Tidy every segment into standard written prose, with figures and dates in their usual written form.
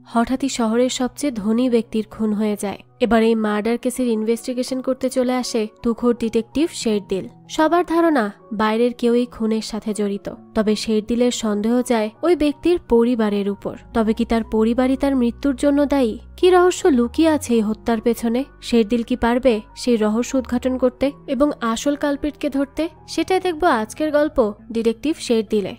হঠাৎই শহরের সবচেয়ে ধনী ব্যক্তির খুন হয়ে যায়। এবার এই মার্ডার কেসের ইনভেস্টিগেশন করতে চলে আসে তুখোড় ডিটেকটিভ শেরদিল। সবার ধারণা বাইরের কেউই খুনের সাথে জড়িত, তবে শেরদিলের সন্দেহ যায় ওই ব্যক্তির পরিবারের উপর। তবে কি তার পরিবারই তার মৃত্যুর জন্য দায়ী? কি রহস্য লুকিয়ে আছে এই হত্যার পেছনে? শেরদিল কি পারবে সেই রহস্য উদ্ঘাটন করতে এবং আসল কালপ্রিটকে ধরতে? সেটাই দেখব আজকের গল্প ডিটেকটিভ শেরদিলে।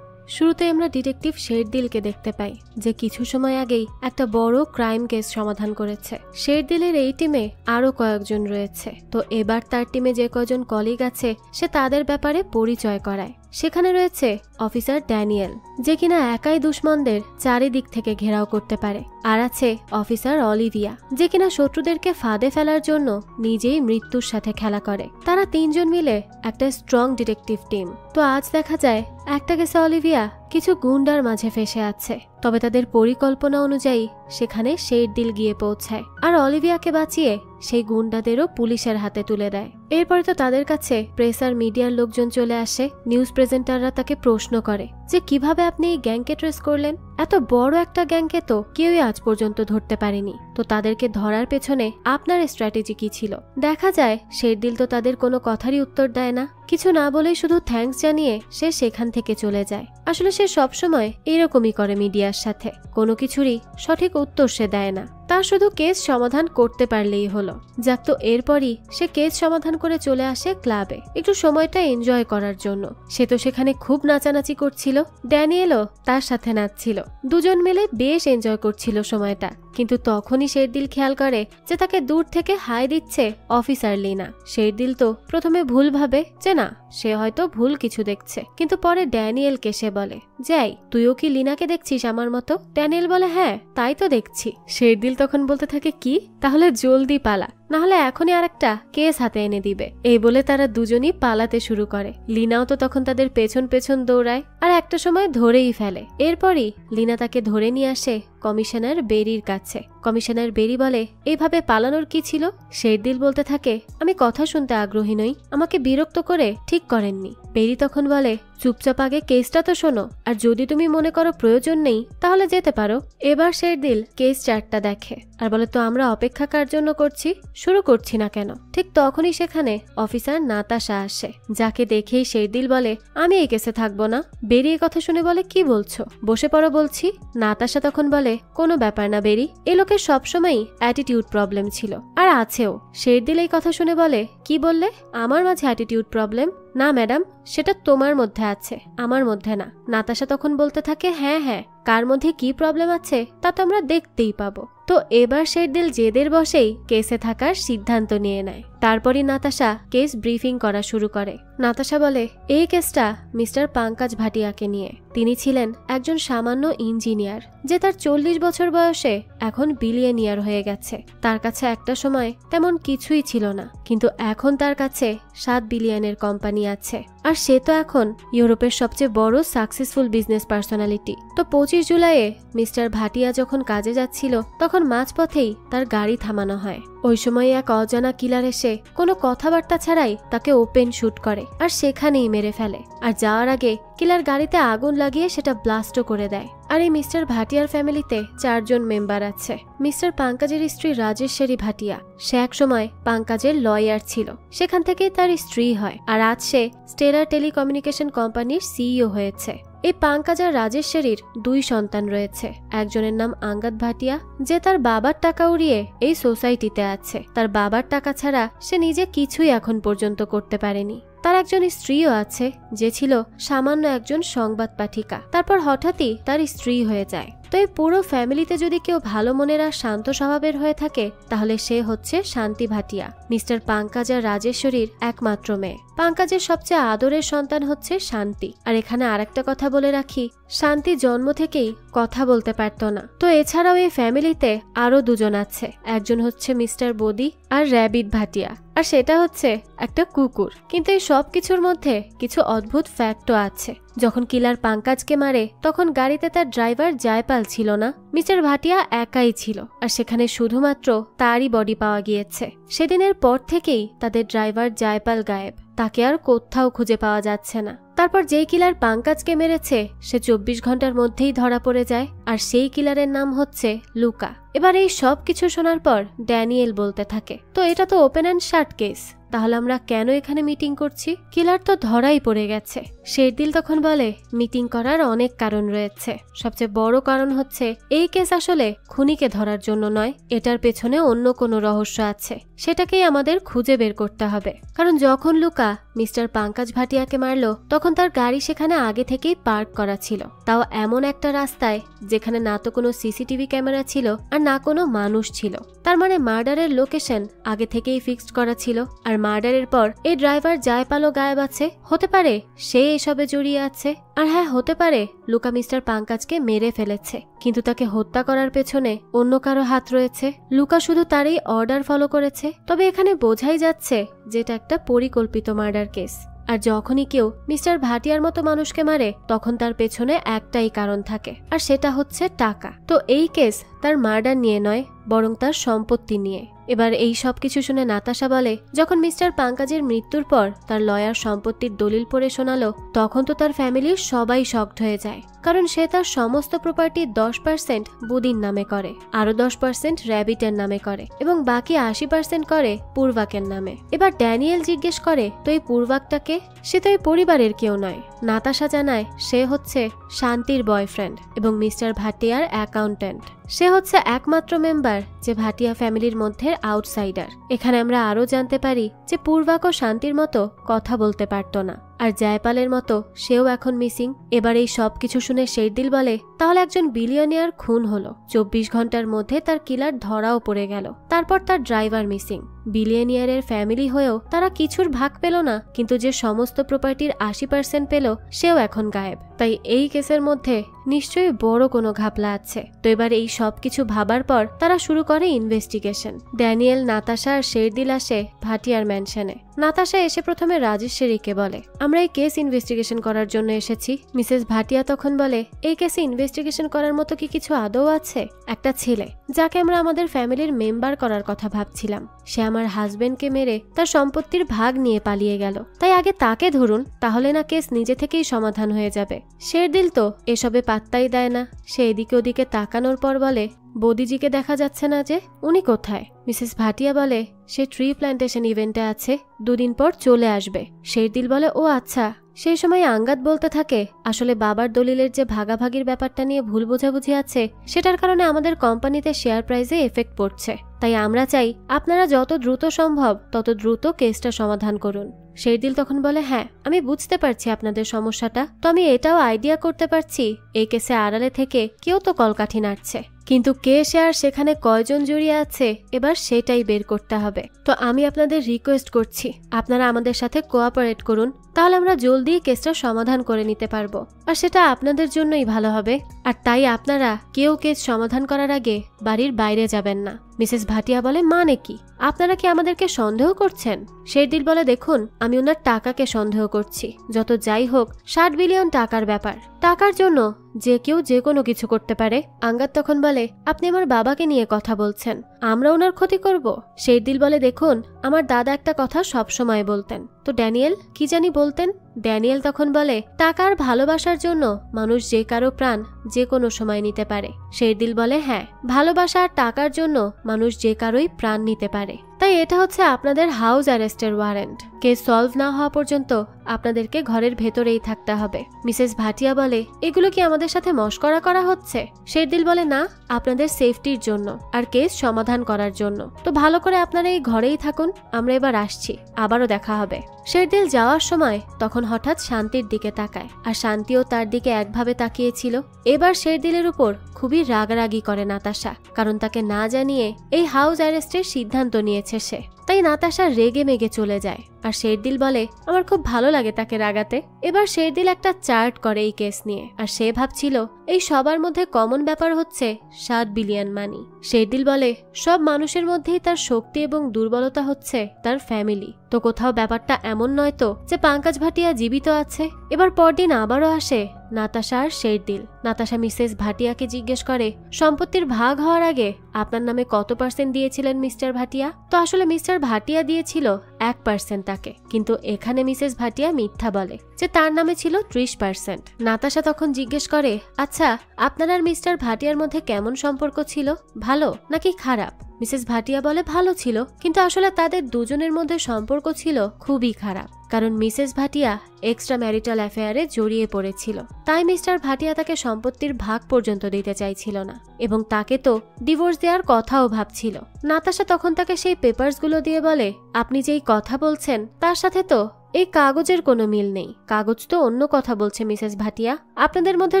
শুরুতে আমরা ডিটেকটিভ শেরদিলকে দেখতে পাই, যে কিছু সময় আগেই একটা বড় ক্রাইম কেস সমাধান করেছে। শেরদিলের এই টিমে আরো কয়েকজন রয়েছে, তো এবার তার টিমে যে কয়জন কলিগ আছে সে তাদের ব্যাপারে পরিচয় করায়। সেখানে রয়েছে অফিসার ড্যানিয়েল, যে কিনা একাই দুশ্মনদের চারিদিক থেকে ঘেরাও করতে পারে, আর আছে অফিসার অলিভিয়া, যে কিনা শত্রুদেরকে ফাঁদে ফেলার জন্য নিজেই মৃত্যুর সাথে খেলা করে। তারা তিনজন মিলে একটা স্ট্রং ডিটেকটিভ টিম। তো আজ দেখা যায় একটা কেসে অলিভিয়া কিছু গুন্ডার মাঝে ফেসে আছে, তবে তাদের পরিকল্পনা অনুযায়ী সেখানে শেরদিল গিয়ে পৌঁছায় আর অলিভিয়াকে বাঁচিয়ে সেই গুন্ডাদেরও পুলিশের হাতে তুলে দেয়। এরপরে তো তাদের কাছে প্রেস আর মিডিয়ার লোকজন চলে আসে। নিউজ প্রেজেন্টাররা তাকে প্রশ্ন করে যে কিভাবে আপনি এই গ্যাংকে ট্রেস করলেন? এত বড় একটা গ্যাংকে তো কেউই আজ পর্যন্ত ধরতে পারেনি, তো তাদেরকে ধরার পেছনে আপনার স্ট্র্যাটেজি কি ছিল? দেখা যায় শেরদিল তো তাদের কোনো কথারই উত্তর দেয় না, কিছু না বলেই শুধু থ্যাঙ্কস জানিয়ে সে সেখান থেকে চলে যায়। আসলে সে সবসময় এরকমই করে মিডিয়ার সাথে, কোনো কিছুরই সঠিক উত্তর সে দেয় না। তা শুধু কেস সমাধান করতে পারলেই হলো। যাক, তো এরপরই সে কেস সমাধান করে চলে আসে ক্লাবে একটু সময়টা এনজয় করার জন্য। সে তো সেখানে খুব নাচানাচি করছিল, ড্যানিয়েলও তার সাথে নাচছিল, দুজন মিলে বেশ এনজয় করছিল সময়টা। কিন্তু তখনই শেরদিল খেয়াল করে যে তাকে দূর থেকে হাই দিচ্ছে অফিসার লিনা। শেরদিল তো প্রথমে ভুল ভাবে যে না, সে হয়তো ভুল কিছু দেখছে, কিন্তু পরে ড্যানিয়েলকে সে বলে, যাই তুইও কি লিনাকে দেখছিস আমার মতো? ড্যানিয়েল বলে, হ্যাঁ তাই তো দেখছি। শেরদিল তখন বলতে থাকে, কি? তাহলে জলদি পালা, না হলে এখনই আর একটা কেস হাতে এনে দিবে। এই বলে তারা দুজনই পালাতে শুরু করে। লিনাও তো তখন তাদের পেছন পেছন দৌড়ায় আর একটা সময় ধরেই ফেলে। এরপরই লিনা তাকে ধরে নিয়ে আসে কমিশনার বেরির কাছে। কমিশনার বেরি বলে, এইভাবে পালানোর কি ছিল? শেরদিল বলতে থাকে, আমি কথা শুনতে আগ্রহী নই, আমাকে বিরক্ত করে ঠিক করেননি। বেরি তখন বলে, চুপচাপ আগে কেসটা তো শোনো, আর যদি তুমি মনে করো প্রয়োজন নেই তাহলে যেতে পারো। এবার শেরদিল কেস চার্টটা দেখে আর বলে, তো আমরা অপেক্ষা কার জন্য করছি? শুরু করছি না কেন? ঠিক তখনই সেখানে অফিসার নাতাশা আসে, যাকে দেখেই শেরদিল বলে, আমি এই কেসে থাকবো না। বেরি কথা শুনে বলে, কি বলছো? বসে পড়ো বলছি। নাতাশা তখন বলে, কোনো ব্যাপার না বেরি, এ লোকের সবসময়ই অ্যাটিটিউড প্রবলেম ছিল আর আছেও। শেরদিল এই কথা শুনে বলে, কি বললে? আমার মাঝে অ্যাটিটিউড প্রবলেম? না ম্যাডাম, সেটা তোমার মধ্যে আছে, আমার মধ্যে না। নাতাশা তখন বলতে থাকে, হ্যাঁ হ্যাঁ, কার মধ্যে কি প্রবলেম আছে তা তো আমরা দেখতেই পাবো। তো এবার শেরদিল জেদের বসেই কেসে থাকার সিদ্ধান্ত নিয়ে নেয়। তারপরই নাতাশা কেস ব্রিফিং করা শুরু করে। নাতাশা বলে, এই কেসটা মিস্টার পাঙ্কাজ ভাটিয়াকে নিয়ে। তিনি ছিলেন একজন সামান্য ইঞ্জিনিয়ার, যে তার 40 বছর বয়সে এখন বিলিয়নিয়ার হয়ে গেছে। তার কাছে একটা সময় তেমন কিছুই ছিল না, কিন্তু এখন তার কাছে 7 বিলিয়নের কোম্পানি আছে, আর সে তো এখন ইউরোপের সবচেয়ে বড় সাকসেসফুল বিজনেস পার্সোনালিটি। তো 25 জুলাইয়ে মিস্টার ভাটিয়া যখন কাজে যাচ্ছিল তখন মাঝপথেই তার গাড়ি থামানো হয়। ওই সময় এক অজানা কিলার এসে কোনো কথাবার্তা ছাড়াই তাকে ওপেন শুট করে আর সেখানেই মেরে ফেলে। আর যাওয়ার আগে কিলার গাড়িতে আগুন লাগিয়ে সেটা ব্লাস্টও করে দেয়। আর এই মিস্টার ভাটিয়ার ফ্যামিলিতে 4 জন মেম্বার আছে। মিস্টার পাঙ্কাজের স্ত্রী রাজেশ্বরী ভাটিয়া, সে এক সময় পাঙ্কাজের লয়ার ছিল, সেখান থেকে তার স্ত্রী হয়, আর আজ সে স্টেলার টেলিকমিউনিকেশন কোম্পানির সিইও হয়েছে। এই পাঙ্কাজ আর রাজেশ্বরীর 2 সন্তান রয়েছে। একজনের নাম আঙ্গাদ ভাটিয়া, যে তার বাবার টাকা উড়িয়ে এই সোসাইটিতে আছে। তার বাবার টাকা ছাড়া সে নিজে কিছুই এখন পর্যন্ত করতে পারেনি। তার একজন স্ত্রীও আছে, যে ছিল সামান্য একজন সংবাদ পাঠিকা। তারপর হঠাৎই তার স্ত্রী হয়ে যায়। তো এই পুরো ফ্যামিলিতে যদি কেউ ভালো মনের আর শান্ত স্বভাবের হয়ে থাকে তাহলে সে হচ্ছে শান্তি ভাটিয়া, মিস্টার পাঙ্কাজ আর রাজেশ্বরীর একমাত্র মেয়ে। পাঙ্কাজের সবচেয়ে আদরের সন্তান হচ্ছে শান্তি। আর এখানে আরেকটা কথা বলে রাখি, শান্তি জন্ম থেকেই কথা বলতে পারত না। তো এছাড়াও এই ফ্যামিলিতে আরো 2 জন আছে। একজন হচ্ছে মিস্টার বদি আর র্যাবিট ভাটিয়া, আর সেটা হচ্ছে একটা কুকুর। কিন্তু এই সব কিছুর মধ্যে কিছু অদ্ভুত ফ্যাক্টও আছে। যখন কিলার পাঙ্কাজকে মারে তখন গাড়িতে তার ড্রাইভার জয়পাল ছিল না, মিস্টার ভাটিয়া একাই ছিল, আর সেখানে শুধুমাত্র তারই বডি পাওয়া গিয়েছে। সেদিনের পর থেকেই তাদের ড্রাইভার জয়পাল গায়েব, তাকে আর কোথাও খুঁজে পাওয়া যাচ্ছে না। তারপর যেই কিলার পাঙ্কাজকে মেরেছে সে 24 ঘন্টার মধ্যেই ধরা পড়ে যায়, আর সেই কিলারের নাম হচ্ছে লুকা। এবার এই সব কিছু শোনার পর ড্যানিয়েল বলতে থাকে, তো এটা তো ওপেন অ্যান্ড শাট কেস, তাহলে আমরা কেন এখানে মিটিং করছি? কিলার তো ধরাই পড়ে গেছে। শেরদিল তখন বলে, মিটিং করার অনেক কারণ রয়েছে, সবচেয়ে বড় কারণ হচ্ছে এই কেস আসলে খুনিকে ধরার জন্য নয়, এটার পেছনে অন্য কোনো রহস্য আছে, সেটাকেই আমাদের খুঁজে বের করতে হবে। কারণ যখন লুকা মিস্টার পাঙ্কাজ ভাটিয়াকে মারলো তখন তার গাড়ি সেখানে আগে থেকেই পার্ক করা ছিল, তাও এমন একটা রাস্তায় যেখানে না তো কোনো সিসিটিভি ক্যামেরা ছিল আর না কোনো মানুষ ছিল। তার মানে মার্ডারের লোকেশন আগে থেকেই ফিক্সড করা ছিল, আর মার্ডারের পর এই ড্রাইভার জয়পালও গায়েব আছে। হতে পারে সে এসবে জড়িয়ে আছে, আর হ্যাঁ হতে পারে লুকা মিস্টার পাঙ্কাজকে মেরে ফেলেছে, কিন্তু তাকে হত্যা করার পেছনে অন্য কারো হাত রয়েছে। লুকা শুধু তারই অর্ডার ফলো করেছে। তবে এখানে বোঝাই যাচ্ছে যেটা একটা পরিকল্পিত মার্ডার কেস, আর যখনই কেউ মিস্টার ভাটিয়ার মতো মানুষকে মারে তখন তার পেছনে একটাই কারণ থাকে, আর সেটা হচ্ছে টাকা। তো এই কেস তার মার্ডার নিয়ে নয়, বরং তার সম্পত্তি নিয়ে। এবার এই সব কিছু শুনে নাতাশা বলে, যখন মিস্টার পাঙ্কাজের মৃত্যুর পর তার লয়ার সম্পত্তির দলিল পড়ে শোনালো তখন তো তার ফ্যামিলির সবাই শকড হয়ে যায়, কারণ সে তার সমস্ত প্রপার্টির 10% বুদির নামে করে, আরো 10% র্যাবিটের নামে করে, এবং বাকি 80% করে পূর্বাকের নামে। এবার ড্যানিয়েল জিজ্ঞেস করে, তো এই পূর্বাকটাকে? সে তো এই পরিবারের কেউ নয়। নাতাশা জানায় সে হচ্ছে শান্তির বয়ফ্রেন্ড এবং মিস্টার ভাটিয়ার অ্যাকাউন্টেন্ট। সে হচ্ছে একমাত্র মেম্বার যে ভাটিয়া ফ্যামিলির মধ্যে আউটসাইডার। এখানে আমরা আরো জানতে পারি যে পূর্বাক ও শান্তির মতো কথা বলতে পারত না, আর জয়পালের মতো সেও এখন মিসিং। এবার এই সব কিছু শুনে শেরদিল বলে, তাহলে একজন বিলিয়নিয়ার খুন হলো, 24 ঘন্টার মধ্যে তার কিলার ধরাও পড়ে গেল, তারপর তার ড্রাইভার মিসিং। বিলিয়নিয়ারের ফ্যামিলি হয়েও তারা কিছুর ভাগ পেল না, কিন্তু যে সমস্ত প্রপার্টির 80% পেল সেও এখন গায়েব। তাই এই কেসের মধ্যে নিশ্চয়ই বড় কোনো ঘাপলা আছে। তো এবার এই সব কিছু ভাবার পর তারা শুরু করে ইনভেস্টিগেশন। ড্যানিয়েল, নাতাশা আর শেরদিল আসে ভাটিয়ার ম্যানশনে। নাতাশা এসে প্রথমে রাজেশ্বরীকে বলে, আমরা এই কেস ইনভেস্টিগেশন করার জন্য এসেছি। মিসেস ভাটিয়া তখন বলে, এই কেসে ইনভেস্টিগেশন করার মতো কি কিছু আদৌ আছে? একটা ছেলে যাকে আমরা আমাদের ফ্যামিলির মেম্বার করার কথা ভাবছিলাম, সে আমার হাজবেন্ডকে মেরে তার সম্পত্তির ভাগ নিয়ে পালিয়ে গেল, তাই আগে তাকে ধরুন, তাহলে না কেস নিজে থেকেই সমাধান হয়ে যাবে। শেরদিল তো এসবে পাত্তাই দেয় না। সে এদিকে ওদিকে তাকানোর পর বলে, বৌদিজিকে দেখা যাচ্ছে না যে, উনি কোথায়? মিসেস ভাটিয়া বলে, সে ট্রি প্ল্যান্টেশন ইভেন্টে আছে, 2 দিন পর চলে আসবে। শেরদিল বলে, ও আচ্ছা। সেই সময় আঙ্গাত বলতে থাকে, আসলে বাবার দলিলের যে ভাগাভাগির ব্যাপারটা নিয়ে ভুল বোঝাবুঝি আছে, সেটার কারণে আমাদের কোম্পানিতে শেয়ার প্রাইসে এফেক্ট পড়ছে, তাই আমরা চাই আপনারা যত দ্রুত সম্ভব তত দ্রুত কেসটা সমাধান করুন। শেরদিল তখন বলে, হ্যাঁ আমি বুঝতে পারছি আপনাদের সমস্যাটা, তো আমি এটাও আইডিয়া করতে পারছি এই কেসে আড়ালে থেকে কেউ তো কলকাঠি নাড়ছে, কিন্তু কে সে আর সেখানে কয়জন জড়িয়ে আছে এবার সেটাই বের করতে হবে। তো আমি আপনাদের রিকোয়েস্ট করছি আপনারা আমাদের সাথে কোঅপারেট করুন, তাহলে আমরা জলদি কেসটা সমাধান করে নিতে পারবো, আর সেটা আপনাদের জন্যই ভালো হবে। আর তাই আপনারা কেউ কেস সমাধান করার আগে বাড়ির বাইরে যাবেন না। মিসেস ভাটিয়া বলে, মানে কি? আপনারা কি আমাদেরকে সন্দেহ করছেন? শেরদিল বলে, দেখুন আমি ওনার টাকাকে সন্দেহ করছি, যত যাই হোক 60 বিলিয়ন টাকার ব্যাপার, টাকার জন্য যে কেউ যে কোনো কিছু করতে পারে। আঙ্গাত তখন বলে, আপনি আমার বাবাকে নিয়ে কথা বলছেন, আমরা ওনার ক্ষতি করব? শেরদিল বলে, দেখুন আমার দাদা একটা কথা সব সময় বলতেন। তো ড্যানিয়েল কি জানি বলতেন? ড্যানিয়েল তখন বলে, টাকার ভালোবাসার জন্য মানুষ যে কারো প্রাণ যে কোনো সময় নিতে পারে। শেরদিল বলে, হ্যাঁ ভালোবাসা আর টাকার জন্য মানুষ যে কারোই প্রাণ নিতে পারে, তাই এটা হচ্ছে আপনাদের হাউস অ্যারেস্টের ওয়ারেন্ট। কেস সলভ না হওয়া পর্যন্ত আপনাদেরকে ঘরের ভেতরেই থাকতে হবে। মিসেস ভাটিয়া বলে, এগুলো কি আমাদের সাথে মশকরা করা হচ্ছে? শেরদিল বলে, না, আপনাদের সেফটির জন্য আর কেস সমাধান করার জন্য। তো ভালো করে আপনারা এই ঘরেই থাকুন, আমরা এবার আসছি, আবারও দেখা হবে। শেরদিল যাওয়ার সময় তখন হঠাৎ শান্তির দিকে তাকায়, আর শান্তিও তার দিকে একভাবে তাকিয়েছিল। এবার শেরদিলের উপর খুবই রাগারাগি করে নাতাশা, কারণ তাকে না জানিয়ে এই হাউস অ্যারেস্টের সিদ্ধান্ত নিয়েছে সে। তাই নাতাশা রেগে মেগে চলে যায়, আর শেরদিল বলে, আমার খুব ভালো লাগে তাকে রাগাতে। এবার শেরদিল একটা চার্ট করে এই কেস নিয়ে, আর সে ভাবছিল এই সবার মধ্যে কমন ব্যাপার হচ্ছে 7 বিলিয়ন মানি। শেরদিল বলে, সব মানুষের মধ্যেই তার শক্তি এবং দুর্বলতা হচ্ছে তার ফ্যামিলি, তো কোথাও ব্যাপারটা এমন নয় তো যে পাঙ্কাজ ভাটিয়া জীবিত আছে? এবার পরদিন আবারও আসে নাতাশা আর শেরদিল। নাতাশা মিসেস ভাটিয়াকে জিজ্ঞেস করে, সম্পত্তির ভাগ হওয়ার আগে আপনার নামে কত % দিয়েছিলেন মিস্টার ভাটিয়া? তো আসলে মিস্টার ভাটিয়া দিয়েছিল 1% তাকে, কিন্তু এখানে মিসেস ভাটিয়া মিথ্যা বলে যে তার নামে ছিল 30%। নাতাশা তখন জিজ্ঞেস করে, আচ্ছা আপনার আর মিস্টার ভাটিয়ার মধ্যে কেমন সম্পর্ক ছিল, ভালো নাকি খারাপ? মিসেস ভাটিয়া বলে ভালো ছিল, কিন্তু আসলে তাদের দুজনের মধ্যে সম্পর্ক ছিল খুবই খারাপ, কারণ মিসেস ভাটিয়া এক্সট্রা ম্যারিটাল অ্যাফেয়ারে জড়িয়ে পড়েছিল। তাই মিস্টার ভাটিয়া তাকে সম্পত্তির ভাগ পর্যন্ত দিতে চাইছিল না, এবং তাকে তো ডিভোর্স দেওয়ার কথাও ভাবছিল। নাতাশা তখন তাকে সেই পেপারসগুলো দিয়ে বলে, আপনি যেই কথা বলছেন তার সাথে তো এই কাগজের কোনো মিল নেই, কাগজ তো অন্য কথা বলছে মিসেস ভাটিয়া, আপনাদের মধ্যে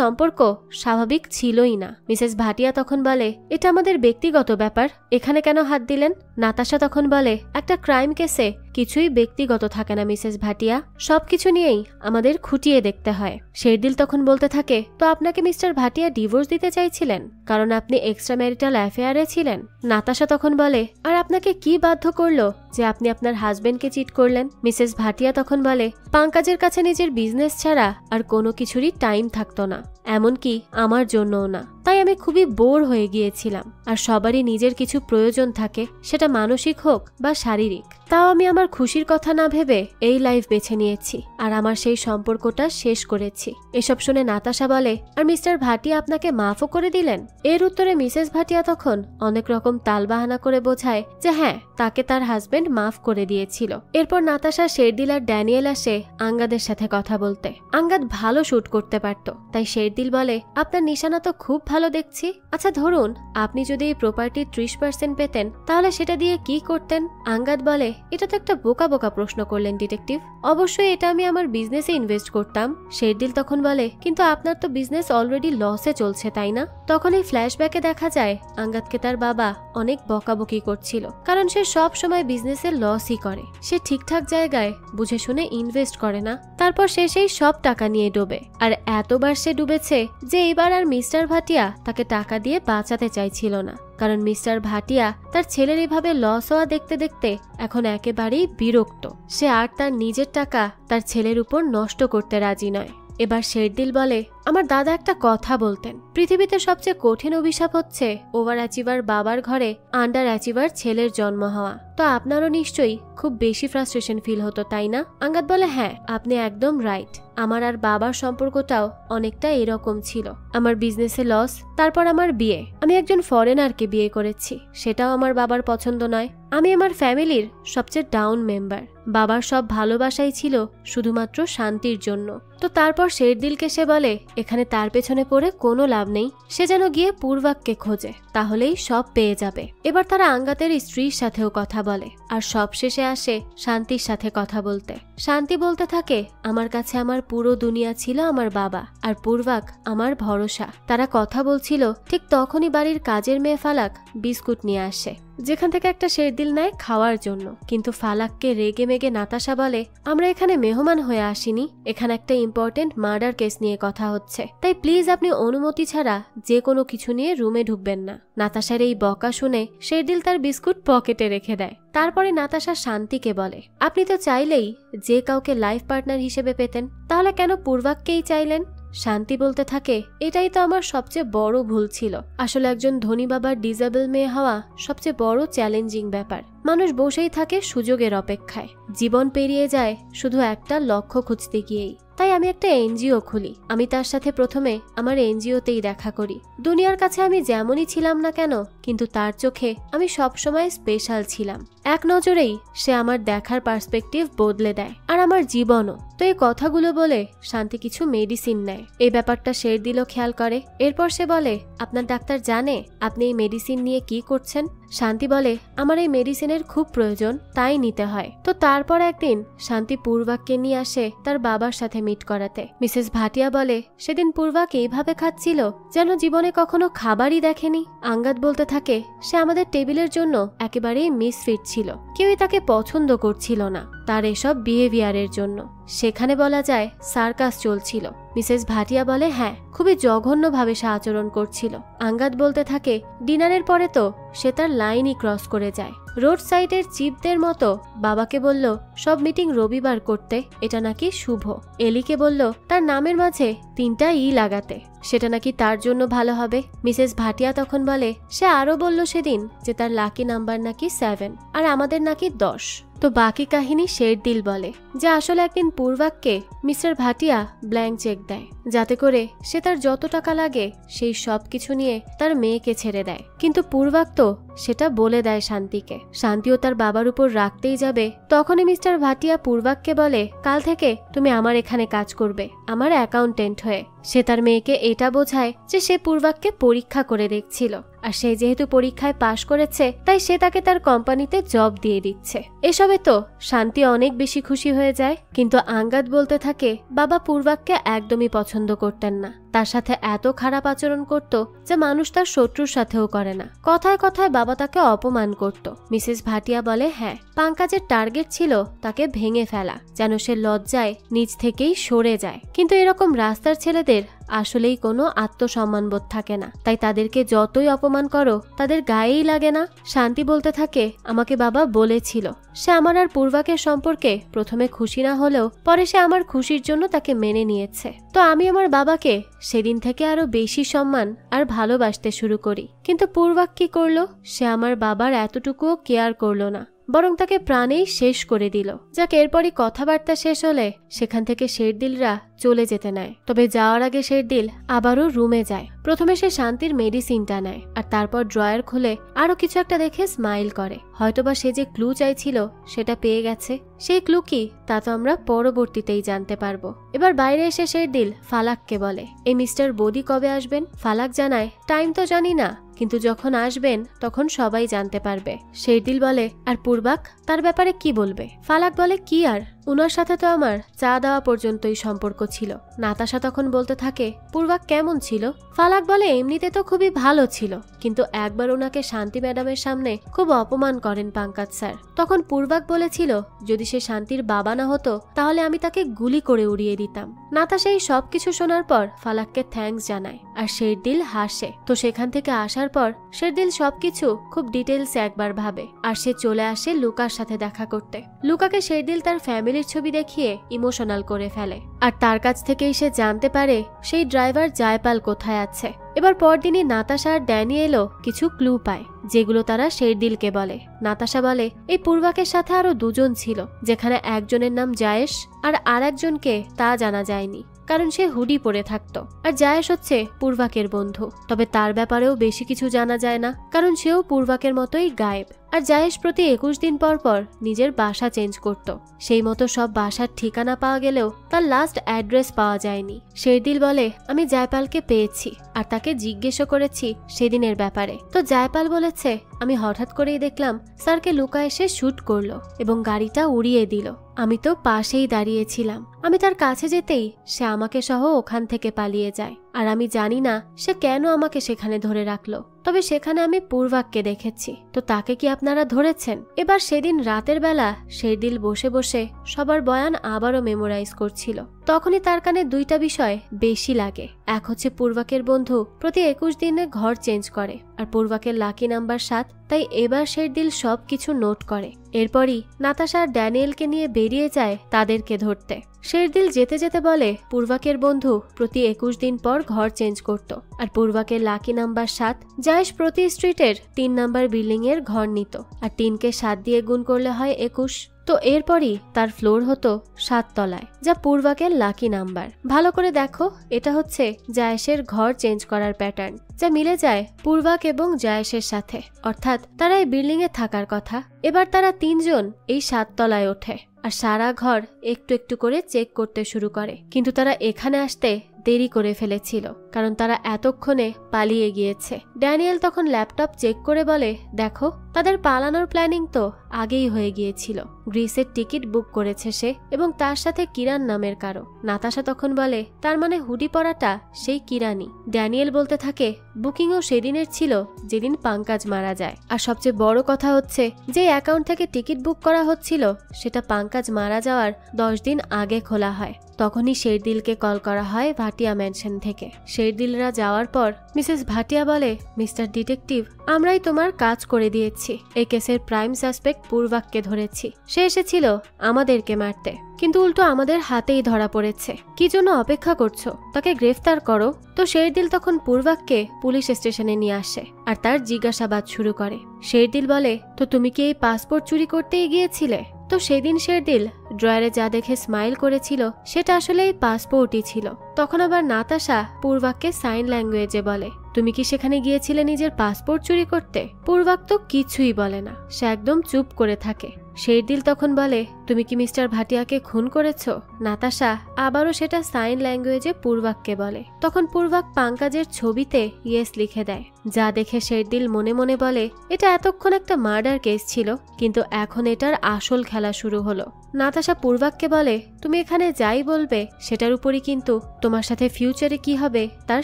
সম্পর্ক স্বাভাবিক ছিলই না। মিসেস ভাটিয়া তখন বলে, এটা আমাদের ব্যক্তিগত ব্যাপার, এখানে কেন হাত দিলেন? নাতাশা তখন বলে, একটা ক্রাইম কেসে কিছুই ব্যক্তিগত থাকে না মিসেস ভাটিয়া, সবকিছু নিয়েই আমাদের খুঁটিয়ে দেখতে হয়। শেরদিল তখন বলতে থাকে, তো আপনাকে মিস্টার ভাটিয়া ডিভোর্স দিতে চাইছিলেন কারণ আপনি এক্সট্রা ম্যারিটাল অ্যাফেয়ারে ছিলেন? নাতাশা তখন বলে, আর আপনাকে কি বাধ্য করলো যে আপনি আপনার হাজবেন্ডকে চিট করলেন? মিসেস ভাটিয়া তখন বলে, পাঙ্কাজের কাছে নিজের বিজনেস ছাড়া আর কোনো কিছুরই টাইম থাকতো না, এমনকি আমার জন্যও না, তাই আমি খুবই বোর হয়ে গিয়েছিলাম। আর সবারই নিজের কিছু প্রয়োজন থাকে, সেটা মানসিক হোক বা শারীরিক, তাও আমি আমার খুশির কথা না ভেবে এই লাইফ বেছে নিয়েছি, আর আমার সেই সম্পর্কটা শেষ করেছি। এসব শুনে নাতাশা বলে, আর মিস্টার ভাটিয়া আপনাকে মাফও করে দিলেন? এর উত্তরে মিসেস ভাটিয়া তখন অনেক রকম তালবাহানা করে বোঝায় যে হ্যাঁ, তাকে তার হাজবেন্ড মাফ করে দিয়েছিল। এরপর নাতাশা, শেরদিল আর ড্যানিয়েল আসে আঙ্গাদের সাথে কথা বলতে। আঙ্গাদ ভালো শুট করতে পারত, তাই শেরদিল বলে, আপনার নিশানা তো খুব ভালো দেখছি। আচ্ছা ধরুন আপনি যদি এই প্রপার্টির 30% পেতেন, তাহলে সেটা দিয়ে কি করতেন? আঙ্গাদ বলে, এটা তো একটা বোকা বোকা প্রশ্ন করলেন ডিটেকটিভ, অবশ্যই এটা আমি আমার বিজনেসে ইনভেস্ট করতাম। শেরদিল তখন বলে, কিন্তু আপনার তো বিজনেস অলরেডি লসে চলছে, তাই না? তখন এই ফ্ল্যাশব্যাকে দেখা যায় আঙ্গাদকে তার বাবা অনেক বকাবকি করছিল, কারণ সে সব সময় বিজনেসে লসই করে, সে ঠিকঠাক জায়গায় বুঝে শুনে ইনভেস্ট করে না, তারপর সে সেই সব টাকা নিয়ে ডোবে। আর এতবার সে ডুবেছে যে এবার আর মিস্টার ভাটিয়া তাকে টাকা দিয়ে বাঁচাতে চাইছিল না, কারণ মিস্টার ভাটিয়া তার ছেলের এভাবে লস হওয়া দেখতে দেখতে এখন একেবারেই বিরক্ত। সে আর তার নিজের টাকা তার ছেলের উপর নষ্ট করতে রাজি নয়। এবার শেরদিল বলে, আমার দাদা একটা কথা বলতেন, পৃথিবীতে সবচেয়ে কঠিন অভিশাপ হচ্ছে ওভার অ্যাচিভার বাবার ঘরে আন্ডার অ্যাচিভার ছেলের জন্ম হওয়া। তো আপনারও নিশ্চয়ই খুব বেশি ফ্রাস্ট্রেশন ফিল হতো, তাই না? আঙ্গাদ বলে, হ্যাঁ আপনি একদম রাইট, আমার আর বাবার সম্পর্কটাও অনেকটা এরকম ছিল। আমার বিজনেসে লস, তারপর আমার বিয়ে, আমি একজন ফরেনারকে বিয়ে করেছি, সেটাও আমার বাবার পছন্দ নয়। আমি আমার ফ্যামিলির সবচেয়ে ডাউন মেম্বার, বাবার সব ভালোবাসাই ছিল শুধুমাত্র শান্তির জন্য। তো তারপর শেরদিলকে সে বলে, এখানে তার পেছনে পড়ে কোনো লাভ নেই, সে যেন গিয়ে পূর্বাককে খোঁজে, তাহলেই সব পেয়ে যাবে। এবার তারা আঙ্গাতের স্ত্রীর সাথেও কথা বলে, আর সবশেষে আসে শান্তির সাথে কথা বলতে। শান্তি বলতে থাকে, আমার কাছে আমার পুরো দুনিয়া ছিল আমার বাবা, আর পূর্বাক আমার ভরসা। তারা কথা বলছিল, ঠিক তখনই বাড়ির কাজের মেয়ে ফালাক বিস্কুট নিয়ে আসে, যেখান থেকে একটা শেরদিল নেয় খাওয়ার জন্য। কিন্তু ফালাককে রেগে মেগে নাতাশা বলে, আমরা এখানে মেহমান হয়ে আসিনি, এখানে একটা ইম্পর্টেন্ট মার্ডার কেস নিয়ে কথা হচ্ছে, তাই প্লিজ আপনি অনুমতি ছাড়া যে কোনো কিছু নিয়ে রুমে ঢুকবেন না। নাতাশার এই বকা শুনে শেরদিল তার বিস্কুট পকেটে রেখে দেয়। তারপরে নাতাশা শান্তিকে বলে, আপনি তো চাইলেই যে কাউকে লাইফ পার্টনার হিসেবে পেতেন, তাহলে কেন পূর্বাককেই চাইলেন? শান্তি বলতে থাকে, এটাই তো আমার সবচেয়ে বড় ভুল ছিল। আসলে একজন ধনী বাবার ডিজেবল মেয়ে হওয়া সবচেয়ে বড় চ্যালেঞ্জিং ব্যাপার। মানুষ বসেই থাকে সুযোগের অপেক্ষায়, জীবন পেরিয়ে যায় শুধু একটা লক্ষ্য খুঁজতে গিয়েই। তাই আমি একটা এনজিও খুলি, আমি তার সাথে প্রথমে আমার এনজিওতেই দেখা করি। দুনিয়ার কাছে আমি যেমনই ছিলাম না কেন, কিন্তু তার চোখে আমি সবসময় স্পেশাল ছিলাম। এক নজরেই সে আমার দেখার পার্সপেক্টিভ বদলে দেয়, আর আমার জীবনও। তো এই কথাগুলো বলে শান্তি কিছু মেডিসিন নেয়। এই ব্যাপারটা শেরদিলও খেয়াল করে। এরপর সে বলে, আপনার ডাক্তার জানে আপনি এই মেডিসিন নিয়ে কি করছেন? শান্তি বলে, আমার এই মেডিসিনের খুব প্রয়োজন, তাই নিতে হয়। তো তারপর একদিন শান্তি পূর্বাককে নিয়ে আসে তার বাবার সাথে মিট করাতে। মিসেস ভাটিয়া বলে, সেদিন পূর্বাক এইভাবে খাচ্ছিল যেন জীবনে কখনো খাবারই দেখেনি। আঙ্গাদ বলতে থাকে, সে আমাদের টেবিলের জন্য একেবারেই মিসফিট ছিল, কেউই তাকে পছন্দ করছিল না তার এসব বিহেভিয়ারের জন্য। সেখানে বলা যায় সার্কাস চলছিল। মিসেস ভাটিয়া বলে, হ্যাঁ খুবই জঘন্যভাবে সে আচরণ করছিল। আঙ্গাদ বলতে থাকে, ডিনারের পরে তো সে তার লাইনই ক্রস করে যায়, রোড সাইডের চিপদের মতো বাবাকে বলল সব মিটিং রবিবার করতে, এটা নাকি শুভ। এলিকে বলল তার নামের মাঝে 3টা ই লাগাতে, সেটা নাকি তার জন্য ভালো হবে। মিসেস ভাটিয়া তখন বলে সে আরো বলল সেদিন যে তার লাকি নাম্বার নাকি 7 আর আমাদের নাকি 10। তো বাকি কাহিনী শেরদিল বলে যে আসলে একদিন পূর্বাককে মিস্টার ভাটিয়া ব্ল্যাঙ্ক চেক দেয় যাতে করে সে তার যত টাকা লাগে সেই সব কিছু নিয়ে তার মেয়েকে ছেড়ে দেয়। কিন্তু পূর্বাক তো সেটা বলে দেয় শান্তিকে, শান্তিও তার বাবার উপর রাখতেই যাবে। তখনই মিস্টার ভাটিয়া পূর্বাককে বলে কাল থেকে তুমি আমার এখানে কাজ করবে আমার অ্যাকাউন্টেন্ট হয়ে। সে তার মেয়েকে এটা বোঝায় যে সে পূর্বাককে পরীক্ষা করে দেখছিল, আর সে যেহেতু পরীক্ষায় পাশ করেছে তাই সে তাকে তার কোম্পানিতে জব দিয়ে দিচ্ছে। এসবে তো শান্তি অনেক বেশি খুশি হয়ে যায়। কিন্তু আঙ্গাদ বলতে থাকে বাবা পূর্বাককে একদমই পছন্দ করতেন না, তার সাথে এত খারাপ আচরণ করত যে মানুষ তার শত্রুর সাথেও করে না। কথায় কথায় বাবা তাকে অপমান করত। মিসেস ভাটিয়া বলে হ্যাঁ, পাঙ্কাজের টার্গেট ছিল তাকে ভেঙে ফেলা, যেন সে লজ্জায় নিজ থেকেই সরে যায়। কিন্তু এরকম রাস্তার ছেলেদের আসলেই কোনো আত্মসম্মানবোধ থাকে না, তাই তাদেরকে যতই অপমান করো তাদের গায়েই লাগে না। শান্তি বলতে থাকে আমাকে বাবা বলেছিল সে আমার আর পূর্বাকের সম্পর্কে প্রথমে খুশি না হলেও পরে সে আমার খুশির জন্য তাকে মেনে নিয়েছে। তো আমি আমার বাবাকে সেদিন থেকে আরো বেশি সম্মান আর ভালোবাসতে শুরু করি। কিন্তু পূর্বাক কি করলো? সে আমার বাবার এতটুকুও কেয়ার করলো না, বরং তাকে প্রাণেই শেষ করে দিল। যাক, এরপরই কথাবার্তা শেষ হলে সেখান থেকে শেরদিলরা চলে যেতে নেয়। তবে যাওয়ার আগে শেরদিল আবারও রুমে যায়। প্রথমে সে শান্তির মেডিসিনটা নেয় আর তারপর ড্রয়ার খুলে আরো কিছু একটা দেখে স্মাইল করে। হয়তোবা সে যে ক্লু চাইছিল সেটা পেয়ে গেছে। সেই ক্লু কি তা তো আমরা পরবর্তীতেই জানতে পারবো। এবার বাইরে এসে শেরদিল ফালাককে বলে এই মিস্টার বদি কবে আসবেন? ফালাক জানায় টাইম তো জানি না, কিন্তু যখন আসবেন তখন সবাই জানতে পারবে। শেরদিল বলে আর পূর্বাক তার ব্যাপারে কি বলবে? ফালাক বলে কি আর, উনার সাথে তো আমার চা দেওয়া পর্যন্তই সম্পর্ক ছিল। নাতাশা তখন বলতে থাকে পূর্বাক কেমন ছিল? ফালাক বলে এমনিতে তো খুবই ভালো ছিল, কিন্তু একবার ওনাকে শান্তি ম্যাডামের সামনে খুব অপমান করেন পাঙ্কাজ স্যার। তখন পূর্বাক বলেছিল যদি সে শান্তির বাবা না হতো তাহলে আমি তাকে গুলি করে উড়িয়ে দিতাম। নাতাশা এই সবকিছু শোনার পর ফালাককে থ্যাঙ্কস জানায় আর শেরদিল হাসে। তো সেখান থেকে আসার পর শেরদিল সবকিছু খুব ডিটেলসে একবার ভাবে আর সে চলে আসে লুকার সাথে দেখা করতে। লুকাকে শেরদিল তার ফ্যামিলির ছবি দেখিয়ে ইমোশনাল করে ফেলে আর তার কাছ থেকেই সে জানতে পারে সেই ড্রাইভার জয়পাল কোথায় আছে। এবার পরদিনই নাতাশা আর ড্যানিয়েলও কিছু ক্লু পায় যেগুলো তারা শেরদিলকে বলে। নাতাশা বলে এই পূর্বাকের সাথে আরো 2 জন ছিল, যেখানে একজনের নাম জায়েশ আর আরেকজনকে তা জানা যায়নি কারণ সে হুডি পরে থাকতো। আর জায়েশ হচ্ছে পূর্বাকের বন্ধু, তবে তার ব্যাপারেও বেশি কিছু জানা যায় না কারণ সেও পূর্বাকের মতোই গায়েব। আর জায়েশ প্রতি 21 দিন পর পর নিজের বাসা চেঞ্জ করত। সেই মতো সব বাসার ঠিকানা পাওয়া গেলেও তার লাস্ট অ্যাড্রেস পাওয়া যায়নি। শেরদিল বলে আমি জয়পালকে পেয়েছি আর তাকে জিজ্ঞেসও করেছি সেদিনের ব্যাপারে। তো জয়পাল বলেছে আমি হঠাৎ করেই দেখলাম স্যারকে লুকা এসে শুট করলো এবং গাড়িটা উড়িয়ে দিল। আমি তো পাশেই দাঁড়িয়েছিলাম। আমি তার কাছে যেতেই সে আমাকে সহ ওখান থেকে পালিয়ে যায় আর আমি জানি না সে কেন আমাকে সেখানে ধরে রাখলো। তবে সেখানে আমি পূর্বাককে দেখেছি। তো তাকে কি আপনারা ধরেছেন? এবার সেদিন রাতের বেলা শেরদিল বসে বসে সবার বয়ান আবারও মেমোরাইজ করছিল। তখনই তার কানে 2টা বিষয় বেশি লাগে। এক হচ্ছে পূর্বাকের বন্ধু প্রতি 21 দিনে ঘর চেঞ্জ করে আর পূর্বাকের লাকি নাম্বার 7, তাই এবার শেরদিল সবকিছু নোট করে। এরপরই নাতাশা আর ড্যানিয়েলকে নিয়ে বেরিয়ে যায় তাদেরকে ধরতে। শেরদিল যেতে যেতে বলে পূর্বাকের বন্ধু প্রতি 21 দিন পর ঘর চেঞ্জ করত আর পূর্বাকের লাকি নাম্বার 7। জায়েশ প্রতি স্ট্রিটের 3 নাম্বার বিল্ডিং এর ঘর নিত আর 3কে 7 দিয়ে গুণ করলে হয় 21। তো এরপরই তার ফ্লোর হতো 7 তলায়, যা পূর্বাকের লাকি নাম্বার। ভালো করে দেখো, এটা হচ্ছে জায়েশের ঘর চেঞ্জ করার প্যাটার্ন, যা মিলে যায় পূর্বাক এবং জায়েশের সাথে। অর্থাৎ তারা এই বিল্ডিং এ থাকার কথা। এবার তারা 3 জন এই 7 তলায় ওঠে আর সারা ঘর একটু একটু করে চেক করতে শুরু করে। কিন্তু তারা এখানে আসতে দেরি করে ফেলেছিল কারণ তারা এতক্ষণে পালিয়ে গিয়েছে। ড্যানিয়েল তখন ল্যাপটপ চেক করে বলে দেখো, তাদের পালানোর প্ল্যানিং তো আগেই হয়ে গিয়েছিল। গ্রিসের টিকিট বুক করেছে সে এবং তার সাথে কিরান নামের কারো। নাতাশা তখন বলে তার মানে হুডি পরাটা সেই কিরানি। ড্যানিয়েল বলতে থাকে বুকিংও সেদিনের ছিল যেদিন পাঙ্কাজ মারা যায়। আর সবচেয়ে বড় কথা হচ্ছে যে অ্যাকাউন্ট থেকে টিকিট বুক করা হচ্ছিল সেটা পাঙ্কাজ মারা যাওয়ার 10 দিন আগে খোলা হয়। তখনই শেরদিলকে কল করা হয় ভাটিয়া ম্যানশন থেকে। শেরদিলরা যাওয়ার পর মিসেস ভাটিয়া বলে, মিস্টার ডিটেকটিভ, আমরাই তোমার কাজ করে দিয়েছি। এই কেসের প্রাইম সাসপেক্ট পূর্বাককে ধরেছি। সে এসেছিল আমাদেরকে মারতে, কিন্তু উল্টো আমাদের হাতেই ধরা পড়েছে। কি জন্য অপেক্ষা করছো? তাকে গ্রেফতার করো। তো শেরদিল তখন পূর্বাককে পুলিশ স্টেশনে নিয়ে আসে আর তার জিজ্ঞাসাবাদ শুরু করে। শেরদিল বলে, তো তুমি কি এই পাসপোর্ট চুরি করতেই গিয়েছিলে? তো সেদিন শেরদিল ড্রয়ারে যা দেখে স্মাইল করেছিল সেটা আসলে এই পাসপোর্টই ছিল। তখন আবার নাতাশা পূর্বাককে সাইন ল্যাঙ্গুয়েজে বলে, তুমি কি সেখানে গিয়েছিলে নিজের পাসপোর্ট চুরি করতে? পূর্বাক তো কিছুই বলে না, সে একদম চুপ করে থাকে। শেরদিল তখন বলে, তুমি কি মিস্টার ভাটিয়াকে খুন করেছো? নাতাশা আবারও সেটা সাইন ল্যাঙ্গুয়েজে পূর্বাককে বলে। তখন পূর্বাক পাঙ্কাজের ছবিতে ইয়েস লিখে দেয়, যা দেখে শেরদিল মনে মনে বলে, এটা এতক্ষণ একটা মার্ডার কেস ছিল, কিন্তু এখন এটার আসল খেলা শুরু হলো। নাতাশা পূর্বাককে বলে, তুমি এখানে যাই বলবে সেটার উপরই কিন্তু তোমার সাথে ফিউচারে কি হবে তার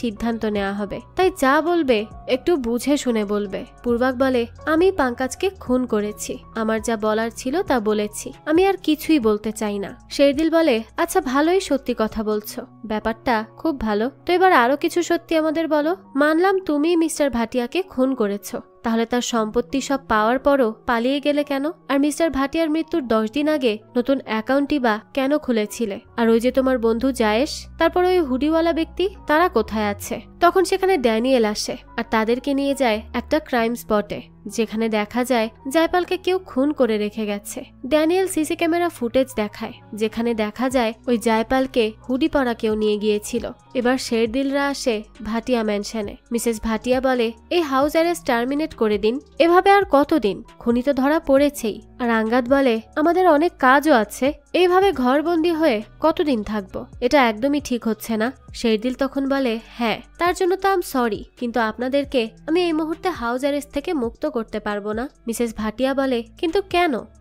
সিদ্ধান্ত নেওয়া হবে, তাই যা বলবে একটু বুঝে শুনে বলবে। পূর্বাক বলে, আমি পাঙ্কাজকে খুন করেছি, আমার যা বলার ছিল তা বলেছি, আমি আর কিছুই বলতে চাই না। শেরদিল বলে, আচ্ছা ভালোই সত্যি কথা বলছো, ব্যাপারটা খুব ভালো, তো এবার আরো কিছু সত্যি আমাদের বলো। মানলাম তুমি মিস্টার ভাটিয়াকে খুন করেছো, তাহলে তার সম্পত্তি সব পাওয়ার পরও পালিয়ে গেলে কেন? আর মিস্টার ভাটিয়ার মৃত্যুর 10 দিন আগে নতুন অ্যাকাউন্টই বা কেন খুলেছিলে? আর ওই যে তোমার বন্ধু জায়েশ, তারপর ওই হুডিওয়ালা ব্যক্তি, তারা কোথায় আছে? তখন সেখানে ড্যানিয়েল আসে আর তাদেরকে নিয়ে যায় একটা ক্রাইম স্পটে, যেখানে দেখা যায় জয়পালকে কেউ খুন করে রেখে গেছে। ড্যানিয়েল সিসি ক্যামেরা ফুটেজ দেখায়, যেখানে দেখা যায় ওই জয়পালকে হুডি পরা কেউ নিয়ে গিয়েছিল। এবার শেরদিলরা আসে ভাটিয়া ম্যানশনে। মিসেস ভাটিয়া বলে, এই হাউস অ্যারেস্ট টার্মিনেট করে দিন, এভাবে আর কতদিন? খুনি তো ধরা পড়েছেই। আর আঙ্গাদ বলে, আমাদের অনেক কাজও আছে, এইভাবে ঘরবন্দি হয়ে কতদিন থাকবো? এটা একদমই ঠিক হচ্ছে না। শেরদিল তখন বলে, হ্যাঁ, তার জন্য তো আম সরি, কিন্তু আপনাদেরকে আমি এই মুহূর্তে হাউস অ্যারেস্ট থেকে মুক্ত করতে পারবো না। মিসেস ভাটিয়া বলে, কিন্তু